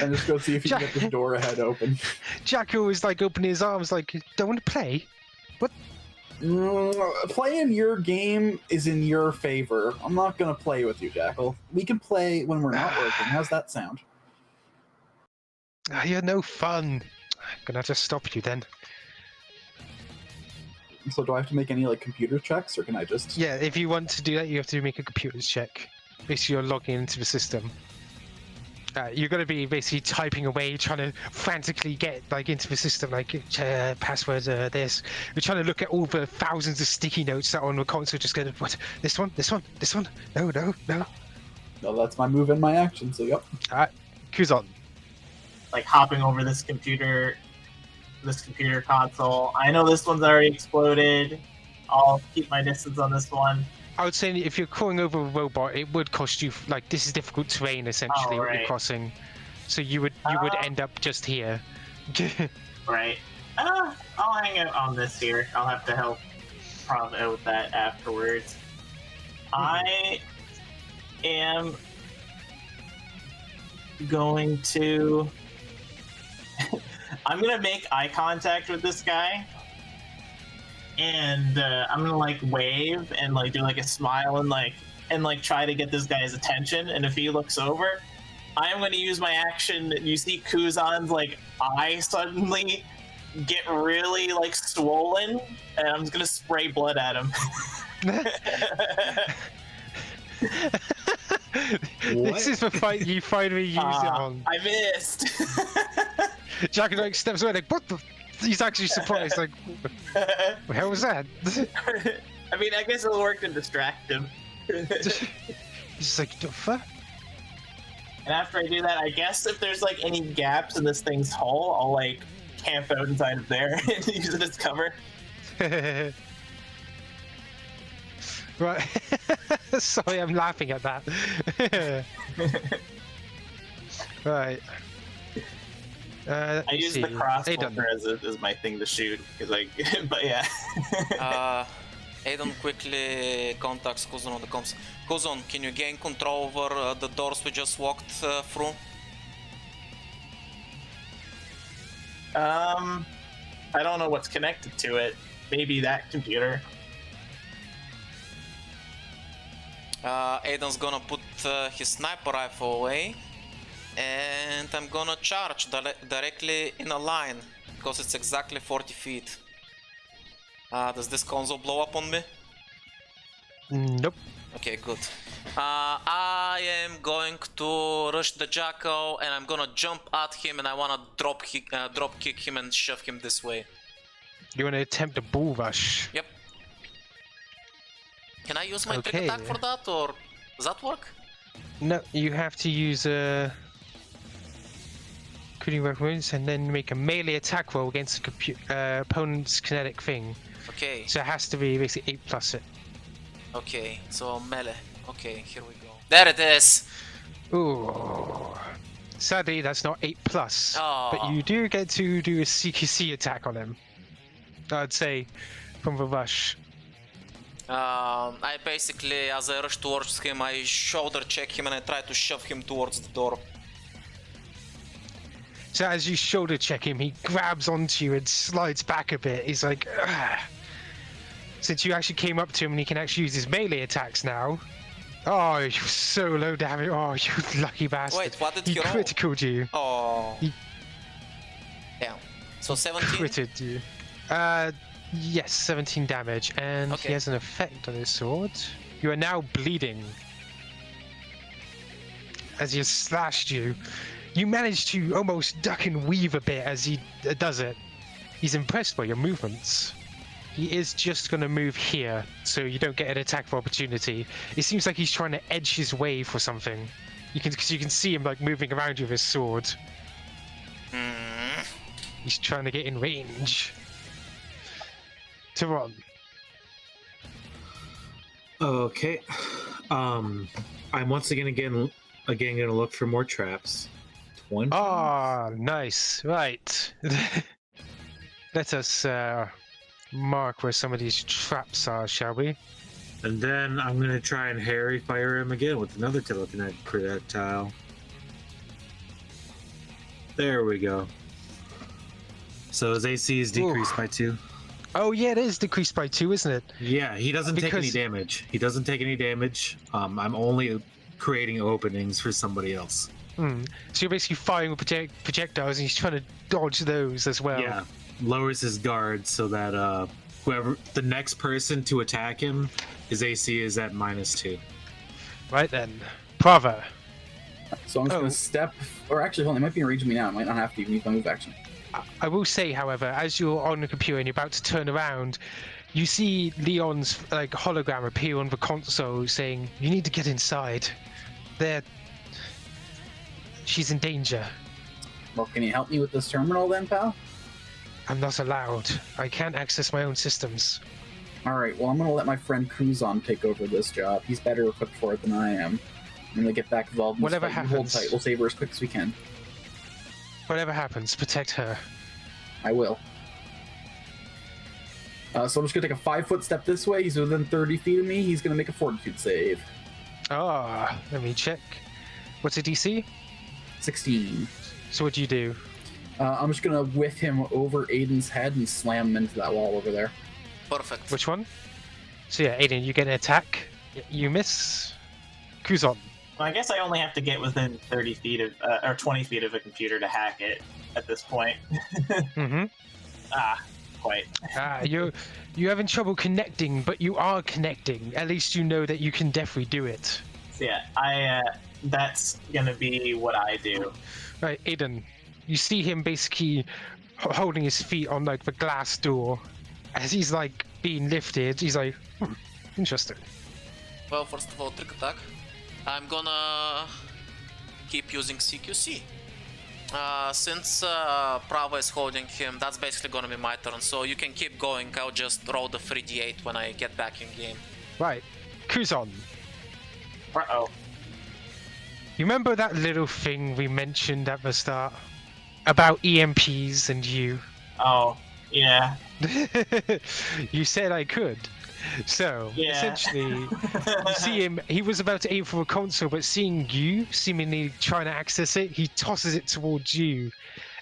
and just go see if he can get this door ahead open. Jacko is like opening his arms like, don't want to play? Playing your game is in your favor. I'm not gonna play with you, Jackal. We can play when we're not working. How's that sound? You're no fun. I'm gonna have to stop you then. So do I have to make any like computer checks, or can I just? Yeah, if you want to do that, you have to make a computer's check. Basically, you're logging into the system. You're going to be basically typing away, trying to frantically get like into the system, like password this. You're trying to look at all the thousands of sticky notes that are on the console. Just going, what? This one? This one? This one? No, no, no. No, that's my move and my action. So yep. Kuzon. Like hopping over this computer console. I know this one's already exploded. I'll keep my distance on this one. I would say if you're crawling over a robot, it would cost you like this is difficult terrain essentially what you're right. crossing, so you would end up just here. Right. I'll hang out on this here. I'll have to help Prava with that afterwards. I am going to I'm gonna make eye contact with this guy, and I'm gonna like wave and like do like a smile and like try to get this guy's attention. And if he looks over, I'm gonna use my action. You see Kuzon's like eye suddenly get really like swollen, and I'm just gonna spray blood at him. This is the fight you finally use it on. I missed. Jack like steps away like, what the? He's actually surprised, like, what the hell was that? I mean, I guess it'll work to distract him. He's just like, the fuck? And after I do that, I guess if there's like any gaps in this thing's hull, I'll like camp out inside of there and use it as cover. Right. Sorry, I'm laughing at that. Right. I use the Aiden. crossbow as my thing to shoot, cause like, but yeah. Aiden quickly contacts Kuzon on the comms. Kuzon, can you gain control over the doors we just walked through? I don't know what's connected to it. Maybe that computer. Aiden's gonna put his sniper rifle away, and I'm gonna charge directly in a line, because it's exactly 40 feet. Does this console blow up on me? Nope. Okay, good. I am going to rush the Jackal, and I'm gonna jump at him, and I wanna drop kick him and shove him this way. You want to attempt a bull rush? Yep. Can I use my Okay. trick attack for that, or does that work? No, you have to use a cooling weapons and then make a melee attack roll against the opponent's kinetic thing. Okay. So it has to be basically 8+ it. Okay, so melee. Okay, here we go. There it is! Ooh. Sadly, that's not 8+, but Aw. you do get to do a CQC attack on him. I'd say from the rush. I basically, as I rush towards him, I shoulder check him and I try to shove him towards the door. So as you shoulder check him, he grabs onto you and slides back a bit. He's like, "Ugh." Since you actually came up to him and he can actually use his melee attacks now. Oh, you're so low damage. Oh, you lucky bastard. Wait, what did he he roll? criticaled you. Oh. He- Damn. So 17? Critted you. Yes, 17 damage, and Okay. he has an effect on his sword. You are now bleeding. As he has slashed you, you manage to almost duck and weave a bit as he does it. He's impressed by your movements. He is just going to move here, so you don't get an attack of opportunity. It seems like he's trying to edge his way for something. Because you can see him like moving around you with his sword. Mm. He's trying to get in range. Thiveron. Okay. I'm once again gonna look for more traps. 20. Ah, nice. Right. Let us mark where some of these traps are, shall we? And then I'm gonna try and Harry fire him again with another telekinetic projectile. There we go. So his AC is decreased by 2. Oh yeah, it is decreased by 2, isn't it? Yeah, he doesn't take any Because- damage. He doesn't take any damage. I'm only creating openings for somebody else. So you're basically firing with projectiles, and he's trying to dodge those as well. Yeah, lowers his guard so that whoever the next person to attack him, his AC is at -2. Right then, Prava. So I'm just Oh. gonna step, or actually, hold on, it might be in range of me now. I might not have to even use my move action. I will say, however, as you're on the computer and you're about to turn around, you see Leon's like hologram appear on the console saying, "You need to get inside. She's in danger." Well, can you help me with this terminal then, pal? I'm not allowed. I can't access my own systems. All right. Well, I'm gonna let my friend Kuzon take over this job. He's better equipped for it than I am. I'm gonna get back involved in this Whatever fight. You hold happens. tight. We'll save her as quick as we can. Whatever happens, protect her. I will. So I'm just gonna take a 5-foot step this way. He's within 30 feet of me. He's gonna make a fortitude save. Let me check. What's a DC? 16. So what do you do? I'm just gonna whiff him over Aiden's head and slam him into that wall over there. Perfect. Which one? So yeah, Aiden, you get an attack. You miss. Kuzon. Well, I guess I only have to get within 30 feet of, or 20 feet of a computer to hack it at this point. Mm-hmm. Quite. You're having trouble connecting, but you are connecting. At least you know that you can definitely do it. So yeah, that's gonna be what I do. Right, Aiden, you see him basically holding his feet on like the glass door. As he's like being lifted, he's like, interesting. Well, first of all, trick attack. I'm gonna keep using CQC. Since Prava is holding him, that's basically gonna be my turn. So you can keep going. I'll just roll the 3d8 when I get back in game. Right, Kuzon. Uh-oh. You remember that little thing we mentioned at the start about EMPs and you? Oh, yeah. You said I could. So, Yeah. essentially, you see him, he was about to aim for a console, but seeing you seemingly trying to access it, he tosses it towards you,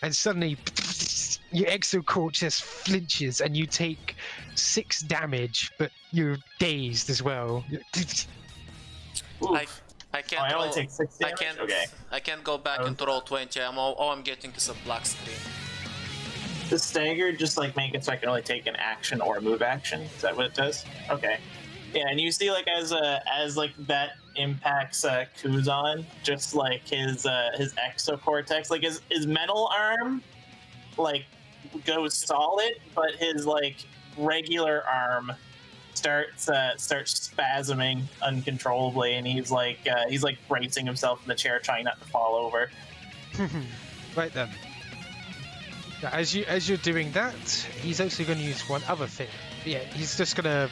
and suddenly your exocorp just flinches and you take 6 damage, but you're dazed as well. I can't I only roll, take 6 damage? Okay. I can't go back into roll 20. All I'm getting is a black screen. Does stagger just like make it so I can only take an action or a move action? Is that what it does? Okay. Yeah, and you see like as like that impacts Kuzon, just like his exocortex, like his metal arm like goes solid, but his like regular arm starts spasming uncontrollably, and he's like bracing himself in the chair, trying not to fall over. Right then. As you're doing that, he's also going to use one other thing. Yeah, he's just gonna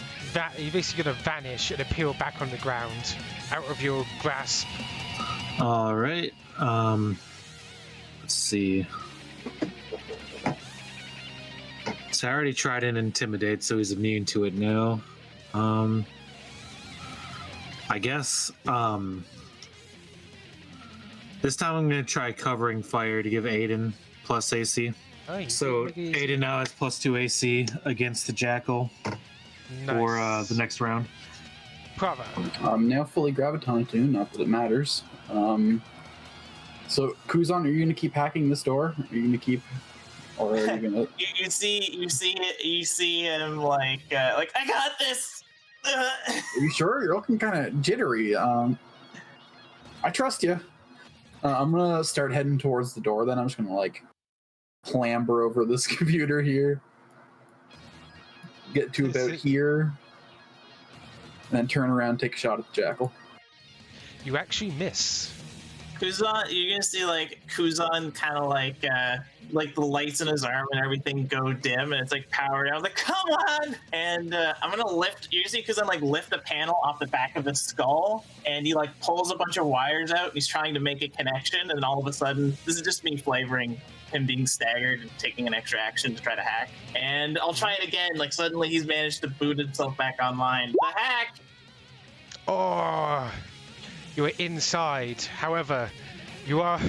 he's basically gonna vanish and appear back on the ground, out of your grasp. All right. Let's see. So I already tried and intimidate, so he's immune to it now. I guess this time I'm gonna try covering fire to give Aiden plus AC. Oh, So Aiden now has plus 2 AC against the Jackal for the next round. Prava. I'm now fully graviton tuned, not that it matters. So Kuzon, are you gonna keep hacking this door? Are you gonna keep, or are you gonna? you see him like I got this. Are you sure? You're looking kind of jittery. I trust you. I'm gonna start heading towards the door. Then I'm just gonna like clamber over this computer here, get to about here, and then turn around, and take a shot at the Jackal. You actually miss. Kuzon, you're gonna see like Kuzon kind of like the lights in his arm and everything go dim, and it's like powered. I was like, come on! And I'm gonna lift. You see Kuzon like lift a panel off the back of his skull, and he like pulls a bunch of wires out. And he's trying to make a connection, and then all of a sudden, this is just me flavoring him being staggered and taking an extra action to try to hack. And I'll try it again. Like suddenly, he's managed to boot himself back online. The hack. Oh, you are inside. However, you are.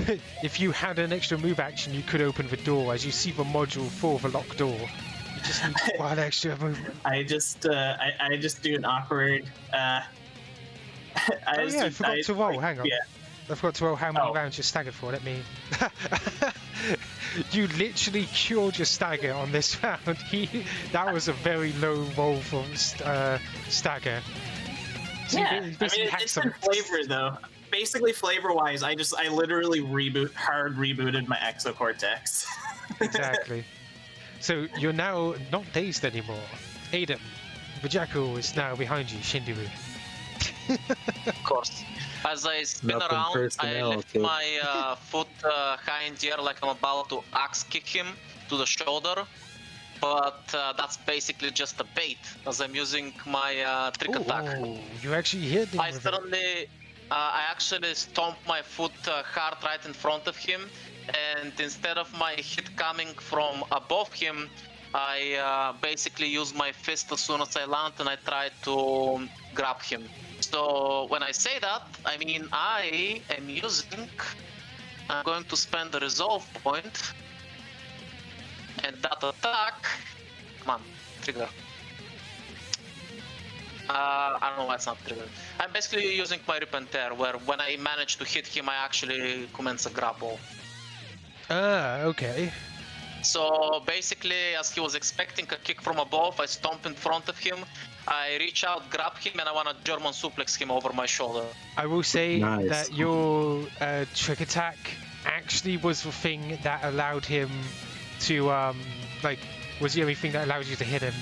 If you had an extra move action, you could open the door. As you see the module for the locked door, you just need one extra movement. I just do an awkward. I forgot to roll. Hang on. Yeah. I forgot to roll how many rounds you're staggered for. Let me. You literally cured your stagger on this round. That was a very low roll for stagger. So Yeah, I mean, it's in flavor though. Basically, flavor-wise, I literally hard rebooted my exocortex. Exactly. So you're now not dazed anymore. Aiden, the Jackal is now behind you, Shindiru. Of course. As I spin Nothing around, I personnel, lift okay. my foot high in the air like I'm about to axe kick him to the shoulder. But that's basically just a bait, as I'm using my trick attack. Oh, you actually hit him. I actually stomp my foot hard right in front of him, and instead of my hit coming from above him, I basically use my fist as soon as I land, and I try to grab him. So when I say that, I mean I'm going to spend the resolve point And that attack... Come on, trigger. I don't know why it's not triggered. I'm basically using my Rip and Tear, where when I manage to hit him, I actually commence a grapple. Okay. So basically, as he was expecting a kick from above, I stomp in front of him, I reach out, grab him, and I want to German suplex him over my shoulder. I will say Nice. that your trick attack actually was the thing that allowed him to, was the only thing that allowed you to hit him.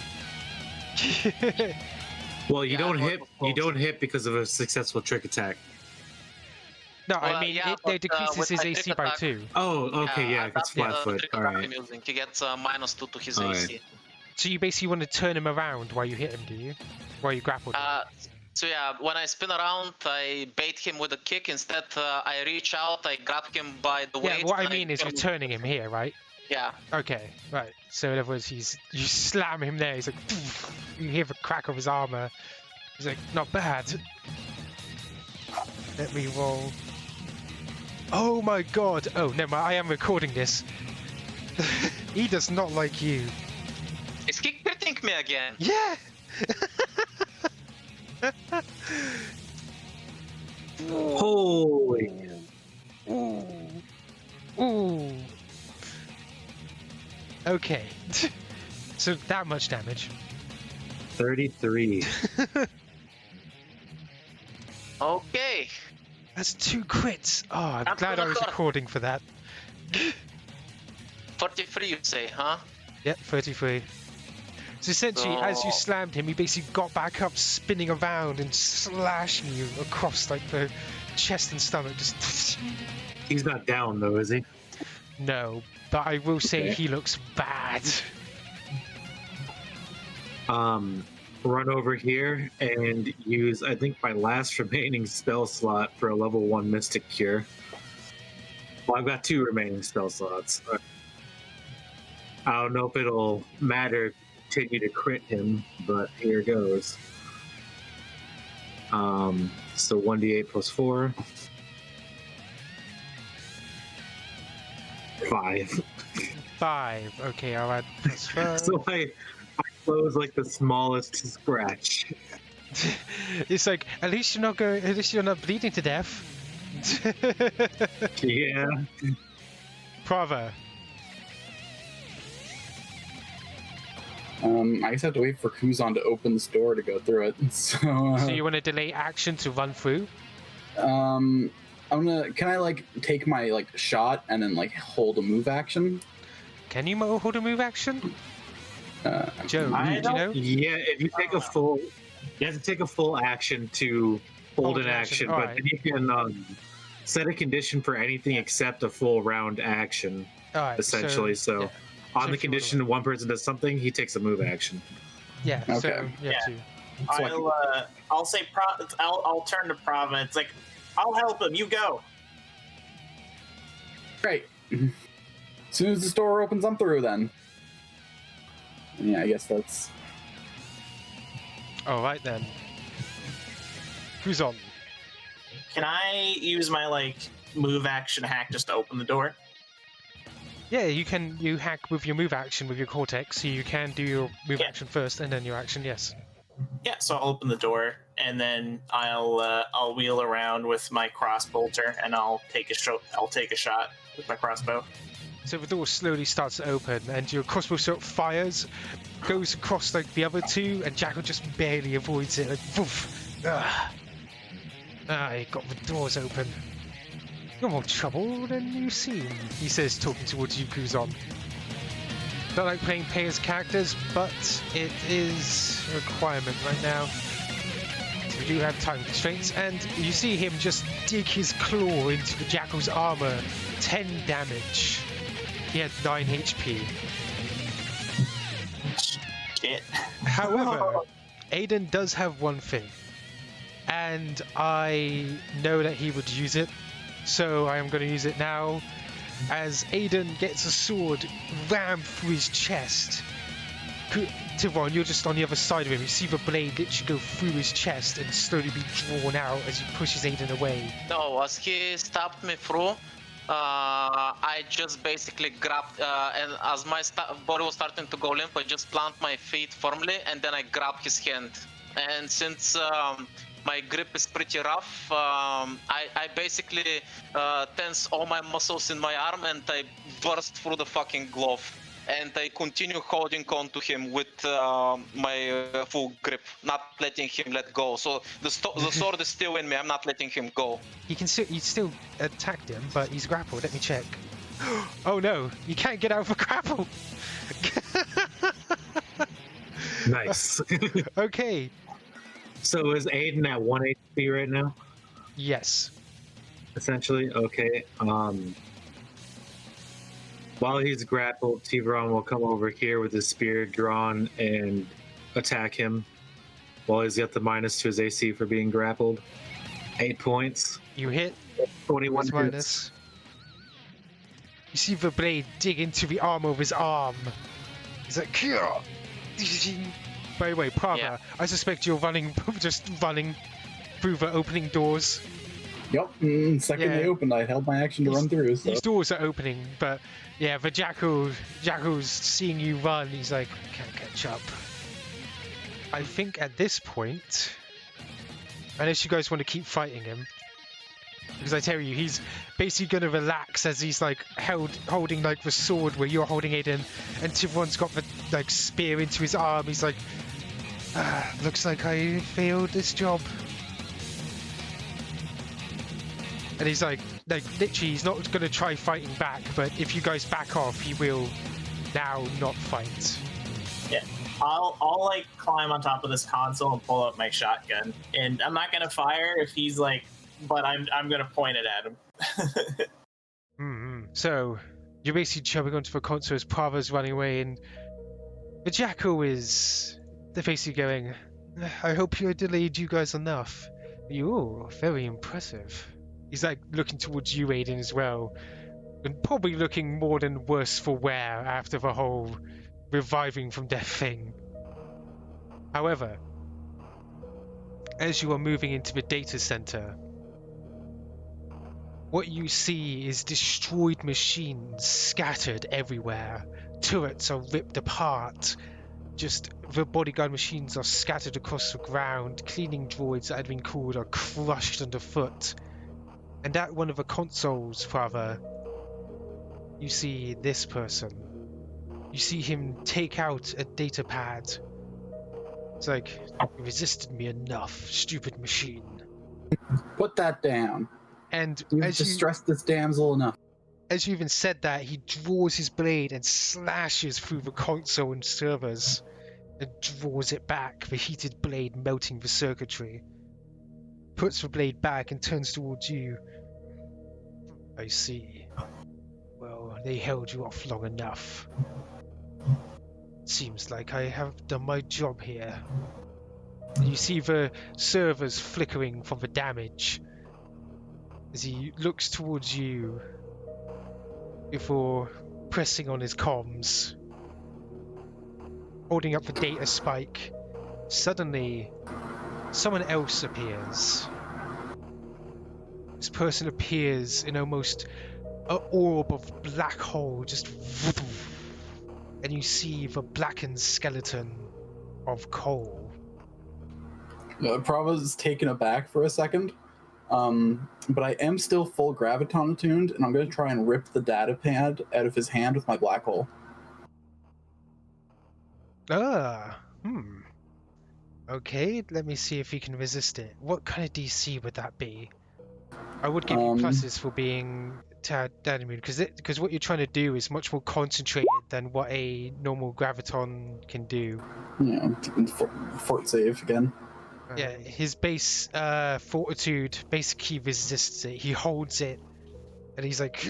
Well, you Yeah, don't I hit. was You close. don't hit because of a successful trick attack. No, Well, I mean, yeah, it but, decreases with his my AC trick by attack- 2. Oh, okay, yeah, it's that's flat the foot. trick All attack right. I'm using. He gets -2 to his Alright. AC. So you basically want to turn him around while you hit him, do you? While you grapple him? So yeah, when I spin around, I bait him with a kick. Instead, I reach out, I grab him by the Yeah, waist. what I and mean is you're turn- turning him here, right? Yeah. Okay, right. So in other words, you slam him there. He's like, you hear the crack of his armor. He's like, not bad. Let me roll. Oh my god! Oh, never mind. I am recording this. He does not like you. Is he critting me again? Yeah. Holy! Ooh. Ooh. Okay. So that much damage. 33. Okay. That's 2 crits. Oh, I'm I'm glad I gonna was cut. recording for that. 43, you say, huh? Yep, 33. So essentially, as you So- slammed him, he basically got back up, spinning around and slashing you across like the chest and stomach. Just He's not down though, is he? no, but I will say Okay. he looks bad. Run over here and use, I think, my last remaining spell slot for a level 1 Mystic Cure. Well, I've got 2 remaining spell slots. I don't know if it'll matter, continue to crit him, but here goes. So 1d8 plus 4. 5. 5. Okay, I'll add plus 5. So I close like the smallest scratch. It's like at least you're not going. At least you're not bleeding to death. Yeah. Prava. I just have to wait for Kuzon to open this door to go through it. So, So you want to delay action to run through? I'm gonna. Can I like take my like shot and then like hold a move action? Can you hold a move action? Joe, I do you don't- know? Yeah, if you take a full, you have to take a full action to hold an action, but alright. then you can set a condition for anything except a full round action, All right, essentially. So, yeah. on So the if you wanna- condition one person does something, he takes a move action. Yeah. So Okay. you have to. So I can- I'll say I'll turn to Prava. It's like, I'll help him. You go. Great. As soon as this door opens, I'm through then. Yeah, I guess that's. All right then. Who's on? Can I use my like move action hack just to open the door? Yeah, you can. You hack with your move action with your cortex, so you can do your move Yeah. action first and then your action. Yes. Yeah, so I'll open the door and then I'll wheel around with my cross bolter and I'll take a shot with my crossbow. So the door slowly starts to open, and your crossbow sort of fires, goes across like the other two, and Jackal just barely avoids it. Like, woof. He got the doors open. You're more trouble than you seem, he says, talking towards you, Kuzon. Don't like playing players' characters, but it is a requirement right now. So we do have time constraints, and you see him just dig his claw into the Jackal's armor. 10 damage. He had 9 HP. Shit. However, Aiden does have one thing, and I know that he would use it, so I am going to use it now. As Aiden gets a sword rammed through his chest. Thiveron, you're just on the other side of him. You see the blade literally go through his chest and slowly be drawn out as he pushes Aiden away. No, as he stabbed me through, I just basically grabbed, and as my body was starting to go limp, I just plant my feet firmly, and then I grab his hand. And since my grip is pretty rough, I basically tense all my muscles in my arm, and I burst through the fucking glove. And I continue holding on to him with my full grip, not letting him let go. So the sword is still in me. I'm not letting him go. You still attacked him, but he's grappled. Let me check. Oh no, you can't get out of a grapple. Nice. Okay. So is Aiden at 1 HP right now? Yes. Essentially, okay. While he's grappled, Thiveron will come over here with his spear drawn and attack him while he's got the minus to his AC for being grappled. 8 points. You hit. 21 Plus minus. You see the blade dig into the arm of his arm. He's like, Kya! By the way, Prava, Yeah. I suspect you're just running through the opening doors. Yep. Second Yeah. they opened, I held my action to run through. So. These doors are opening, but yeah, the Jackal's seeing you run. He's like, can't catch up. I think at this point, unless you guys want to keep fighting him, because I tell you, he's basically going to relax as he's like holding like the sword where you're holding Aiden, and Thiveron's got the like spear into his arm. He's like, looks like I failed this job. And he's like literally, he's not going to try fighting back, but if you guys back off, he will now not fight. Yeah. I'll like climb on top of this console and pull out my shotgun, and I'm not gonna fire if he's like, but I'm gonna point it at him. So you're basically jumping onto the console as Prava's running away, and the Jackal is basically going, I hope I delayed you guys enough. You're very impressive. He's like looking towards you, Aiden, as well, and probably looking more than worse for wear after the whole reviving from death thing. However, as you are moving into the data center, what you see is destroyed machines scattered everywhere. Turrets are ripped apart. Just the bodyguard machines are scattered across the ground. Cleaning droids that had been called are crushed underfoot. And at one of the consoles, Prava, you see this person. You see him take out a data pad. It's like, you resisted me enough, stupid machine. Put that down. And You've as you distressed this damsel enough. as you even said that, he draws his blade and slashes through the console and servers and draws it back, the heated blade melting the circuitry. Puts the blade back and turns towards you. I see. Well, they held you off long enough. Seems like I have done my job here. You see the servers flickering from the damage as he looks towards you before pressing on his comms, holding up the data spike. Suddenly, someone else appears. This person appears in almost an orb of black hole, just and you see the blackened skeleton of Cole. Prava's taken aback for a second, but I am still full graviton attuned, and I'm going to try and rip the data pad out of his hand with my black hole. Okay, let me see if he can resist it. What kind of DC would that be? I would give you pluses for being data immune, because what you're trying to do is much more concentrated than what a normal graviton can do. Yeah, fort save again. Yeah, his base fortitude basically resists it. He holds it, and he's like,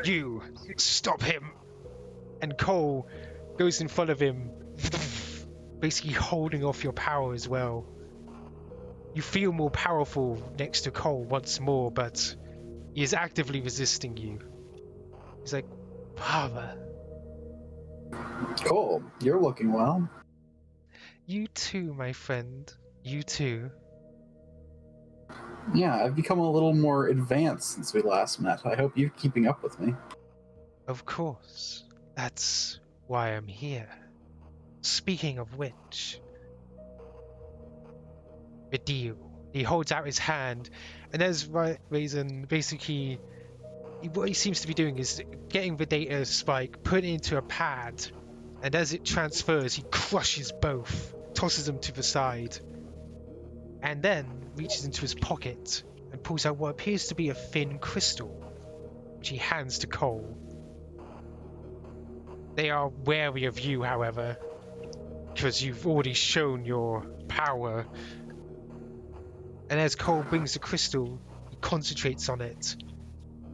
you stop him. And Cole goes in front of him, basically holding off your power as well. You feel more powerful next to Cole once more, but he is actively resisting you. He's like, Prava. Cool, you're looking well. You too, my friend. You too. Yeah, I've become a little more advanced since we last met. I hope you're keeping up with me. Of course. That's why I'm here. Speaking of which, a deal. He holds out his hand, and as Raisin basically, what he seems to be doing is getting the data spike, putting it into a pad, and as it transfers, he crushes both, tosses them to the side, and then reaches into his pocket and pulls out what appears to be a thin crystal, which he hands to Cole. They are wary of you, however, because you've already shown your power. And as Cole brings the crystal, he concentrates on it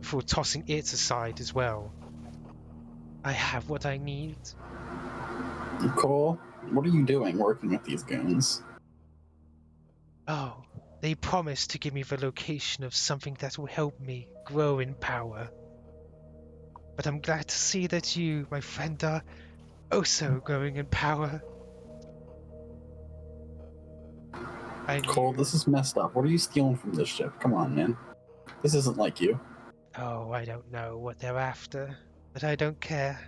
before tossing it aside as well. I have what I need. Cole, what are you doing working with these goons? Oh, they promised to give me the location of something that will help me grow in power. But I'm glad to see that you, my friend, are also growing in power. Cole, this is messed up. What are you stealing from this ship? Come on, man. This isn't like you. Oh, I don't know what they're after, but I don't care.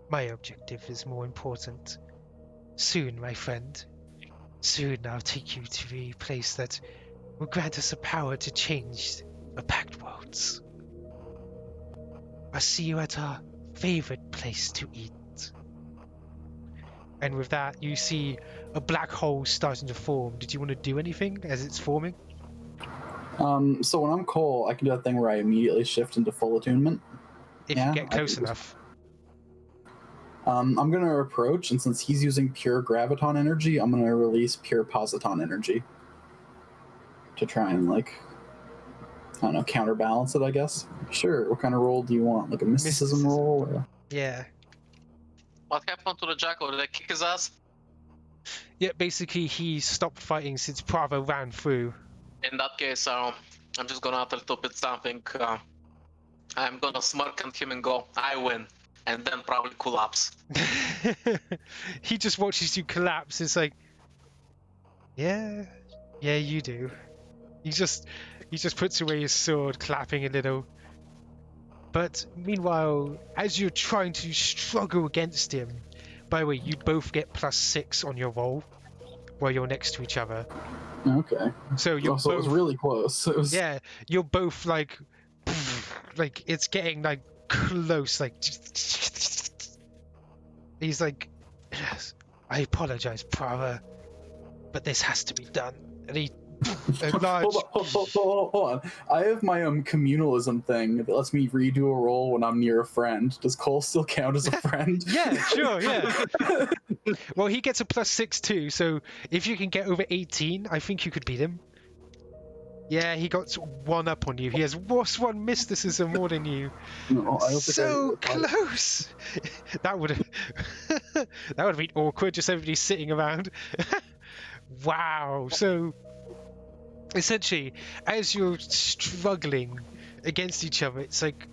My objective is more important. Soon, my friend. Soon I'll take you to the place that will grant us the power to change the Pact Worlds. I'll see you at our favorite place to eat. And with that, you see a black hole starting to form. Did you want to do anything as it's forming? So when I'm Cole, I can do that thing where I immediately shift into full attunement. If Yeah, you get close enough. I'm going to approach, and since he's using pure graviton energy, I'm going to release pure positon energy to try and, like, I don't know, counterbalance it, I guess. Sure. What kind of roll do you want? Like a mysticism roll? Or... Yeah. What happened to the Jackal? Did they kick his ass? Yeah, basically he stopped fighting since Prava ran through. In that case, I'm just gonna utter a little bit something. I'm gonna smirk at him and go, I win. And then probably collapse. He just watches you collapse. It's like, yeah, you do. He just puts away his sword, clapping a little. But meanwhile, as you're trying to struggle against him, by the way, you both get +6 on your roll while you're next to each other. Okay. So you're both, it was really close. It was... Yeah, you're both like it's getting like close. Like he's like, yes, I apologize, Prava, but this has to be done. And he large... hold on. I have my communalism thing that lets me redo a roll when I'm near a friend. Does Cole still count as a friend? Yeah, sure, yeah. Well, he gets a +6 too, so if you can get over 18, I think you could beat him. Yeah, he got 1 up on you. He has +1 mysticism more than you. No, I don't think So close. That would have been awkward. Just everybody sitting around. Wow. So essentially, as you're struggling against each other, it's like,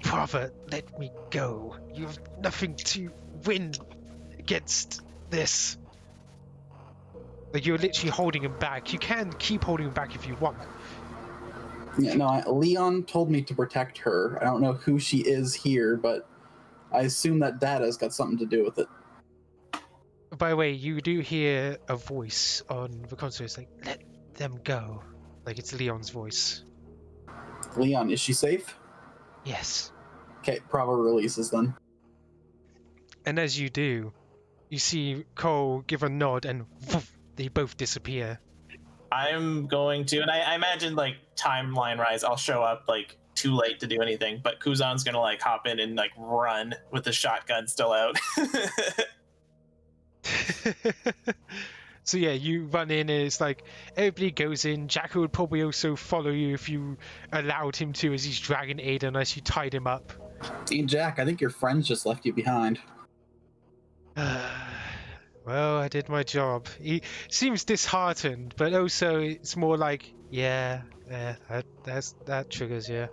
Prava, let me go. You have nothing to win against this. Like, you're literally holding him back. You can keep holding him back if you want. Yeah, no, Leon told me to protect her. I don't know who she is here, but I assume that data's got something to do with it. By the way, you do hear a voice on the console. It's like, let them go. Like, it's Leon's voice. Leon, is she safe? Yes. Okay, Prava releases then. And as you do, you see Cole give a nod and woof, they both disappear. I'm going to, and I imagine, like, timeline-wise, I'll show up, like, too late to do anything, but Kuzon's gonna, like, hop in and, like, run with the shotgun still out. So yeah, you run in and it's like, everybody goes in. Jackal would probably also follow you if you allowed him to, as he's dragging Aiden unless you tied him up. Hey, Jack, I think your friends just left you behind. Well, I did my job. He seems disheartened, but also it's more like, yeah, that triggers, yeah.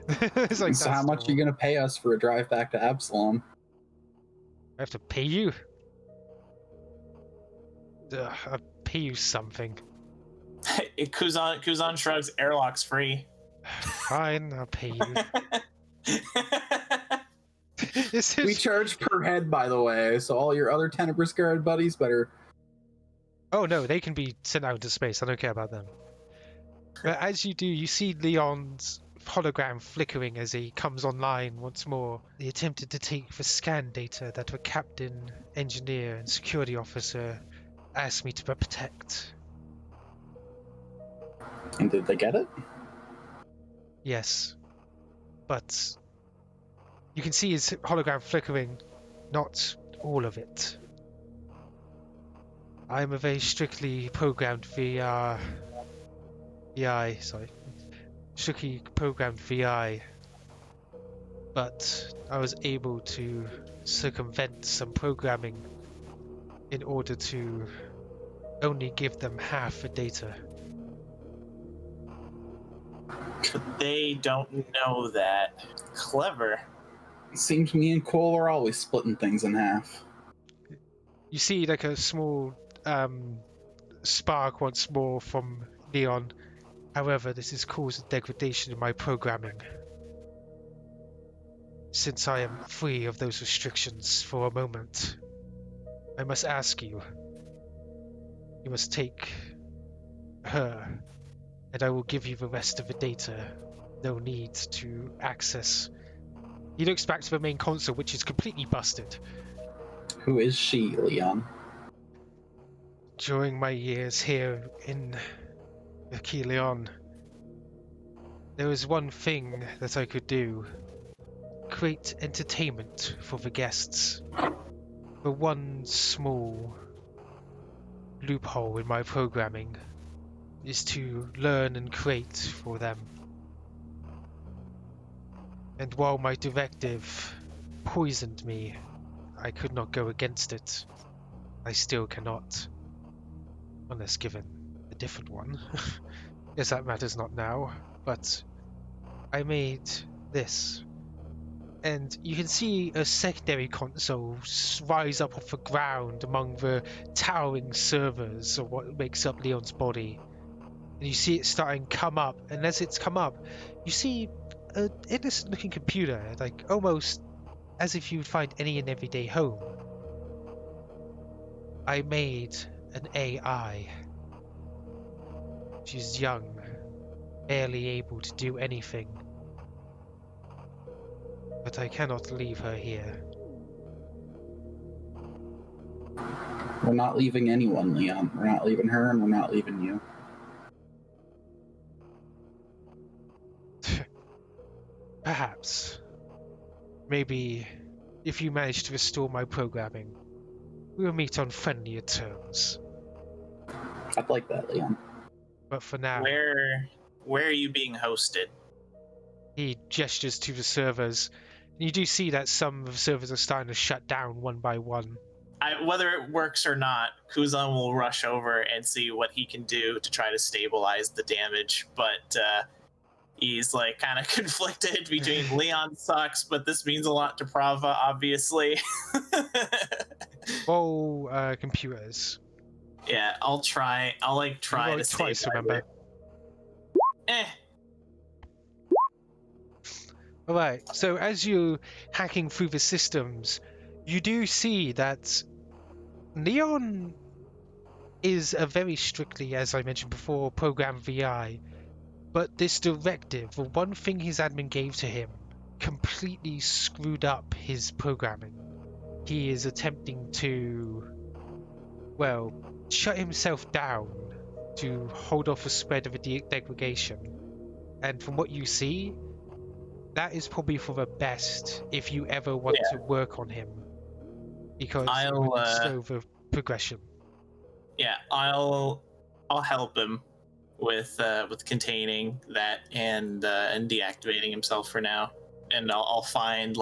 It's like, So how much are you going to pay us for a drive back to Absalom? I have to pay you? I'll pay you something. Kuzon shrugs. Airlock's free. Fine, I'll pay you. This We is... charge per head, by the way, so all your other Tenebrae Scarred buddies better. Oh no, they can be sent out into space. I don't care about them. But as you do, you see Leon's hologram flickering as he comes online once more. He attempted to take the scan data that the captain, engineer, and security officer asked me to protect. And did they get it? Yes. But you can see his hologram flickering, not all of it. I am a very strictly programmed strictly programmed VI, but I was able to circumvent some programming in order to only give them half the data. They don't know that. Clever. Seems me and Cole are always splitting things in half. You see like a small spark once more from Leon. However, this has caused a degradation in my programming. Since I am free of those restrictions for a moment, I must ask you. You must take her, and I will give you the rest of the data they'll need to access. He looks back to the main console, which is completely busted. Who is she, Leon? During my years here in Leon, there was one thing that I could do. Create entertainment for the guests. The one small loophole in my programming is to learn and create for them. And while my directive poisoned me, I could not go against it. I still cannot. Unless given a different one. Yes, that matters not now, but I made this. And you can see a secondary console rise up off the ground among the towering servers of what makes up Leon's body. And you see it starting to come up, and as it's come up, you see an innocent looking computer, like almost as if you would find any in everyday home. I made an AI. She's young, barely able to do anything. But I cannot leave her here. We're not leaving anyone, Leon. We're not leaving her, and we're not leaving you. Perhaps. Maybe if you manage to restore my programming, we'll meet on friendlier terms. I'd like that, Leon. But for now, Where are you being hosted? he gestures to the servers. You do see that some of the servers are starting to shut down one by one. Whether it works or not, Kuzon will rush over and see what he can do to try to stabilize the damage. But he's like kind of conflicted between Leon sucks, but this means a lot to Prava, obviously. All computers. Yeah, I'll try. I'll try to twice, save remember. Eh. Alright, so as you're hacking through the systems, you do see that Leon is a very strictly, as I mentioned before, programmed VI. But this directive, the one thing his admin gave to him, completely screwed up his programming. He is attempting to, well, shut himself down to hold off the spread of a degradation. And from what you see, that is probably for the best if you ever want to work on him, because it would slow the progression. Yeah, I'll help him with containing that and deactivating himself for now. And I'll find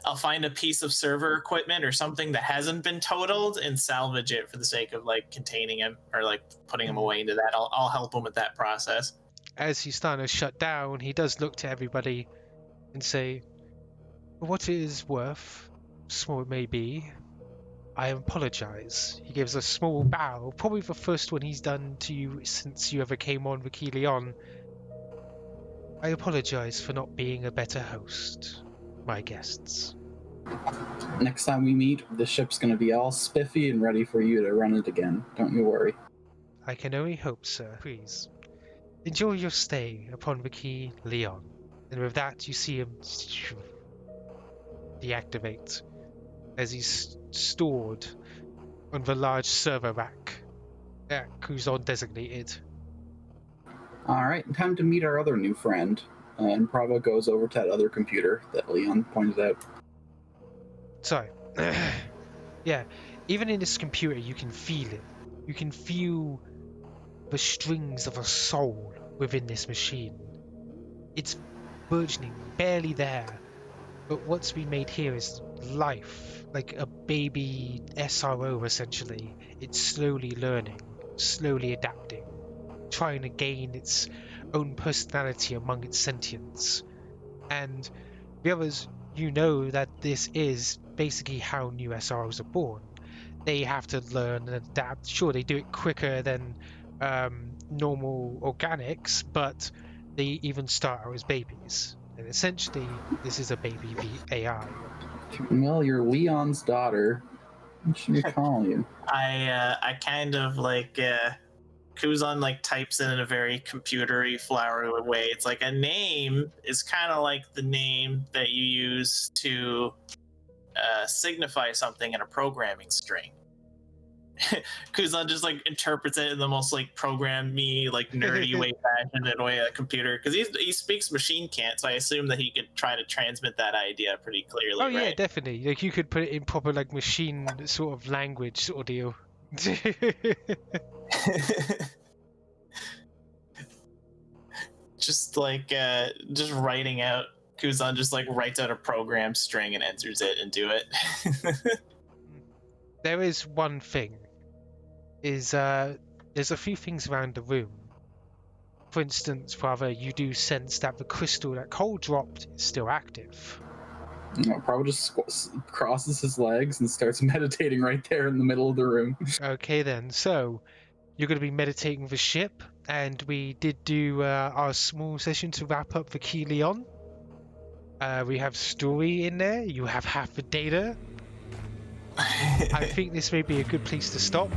I'll find a piece of server equipment or something that hasn't been totaled and salvage it for the sake of containing him or putting him away into that. I'll help him with that process. As he's starting to shut down, he does look to everybody and say, "For what it is worth, small it may be, I apologize. He gives a small bow, probably the first one he's done to you since you ever came on with Leon. I apologize for not being a better host, my guests. Next time we meet, the ship's going to be all spiffy and ready for you to run it again. Don't you worry. I can only hope, sir. Please, enjoy your stay upon the key, Leon. And with that, you see him deactivate as he's stored on the large server rack that Kuzon designated. All right, time to meet our other new friend. And Prava goes over to that other computer that Leon pointed out. So, yeah, even in this computer, you can feel it. You can feel the strings of a soul within this machine. It's burgeoning, barely there. But what's been made here is life, like a baby SRO essentially. It's slowly learning, slowly adapting, trying to gain its own personality among its sentience. And the others, you know that this is basically how new SROs are born. They have to learn and adapt. Sure, they do it quicker than normal organics, but they even start out as babies. And essentially, this is a baby AI. Well, you're Leon's daughter. What should we call you? I kind of like Kuzon like types in a very computery, flowery way. It's like a name is kind of like the name that you use to signify something in a programming string. Kuzon just like interprets it in the most like program-y, like nerdy way fashion in a way a computer, because he speaks machine cant, so I assume that he could try to transmit that idea pretty clearly. Oh yeah, right? definitely. Like you could put it in proper like machine sort of language sort of deal. Just like just writing out, Kuzon just like writes out a program string and enters it into it. There is one thing. There's a few things around the room. For instance, Prava, you do sense that the crystal that Cole dropped is still active. Prava just crosses his legs and starts meditating right there in the middle of the room. Okay then, so you're going to be meditating the ship, and we did do our small session to wrap up the Key Leon. We have story in there, you have half the data. I think this may be a good place to stop.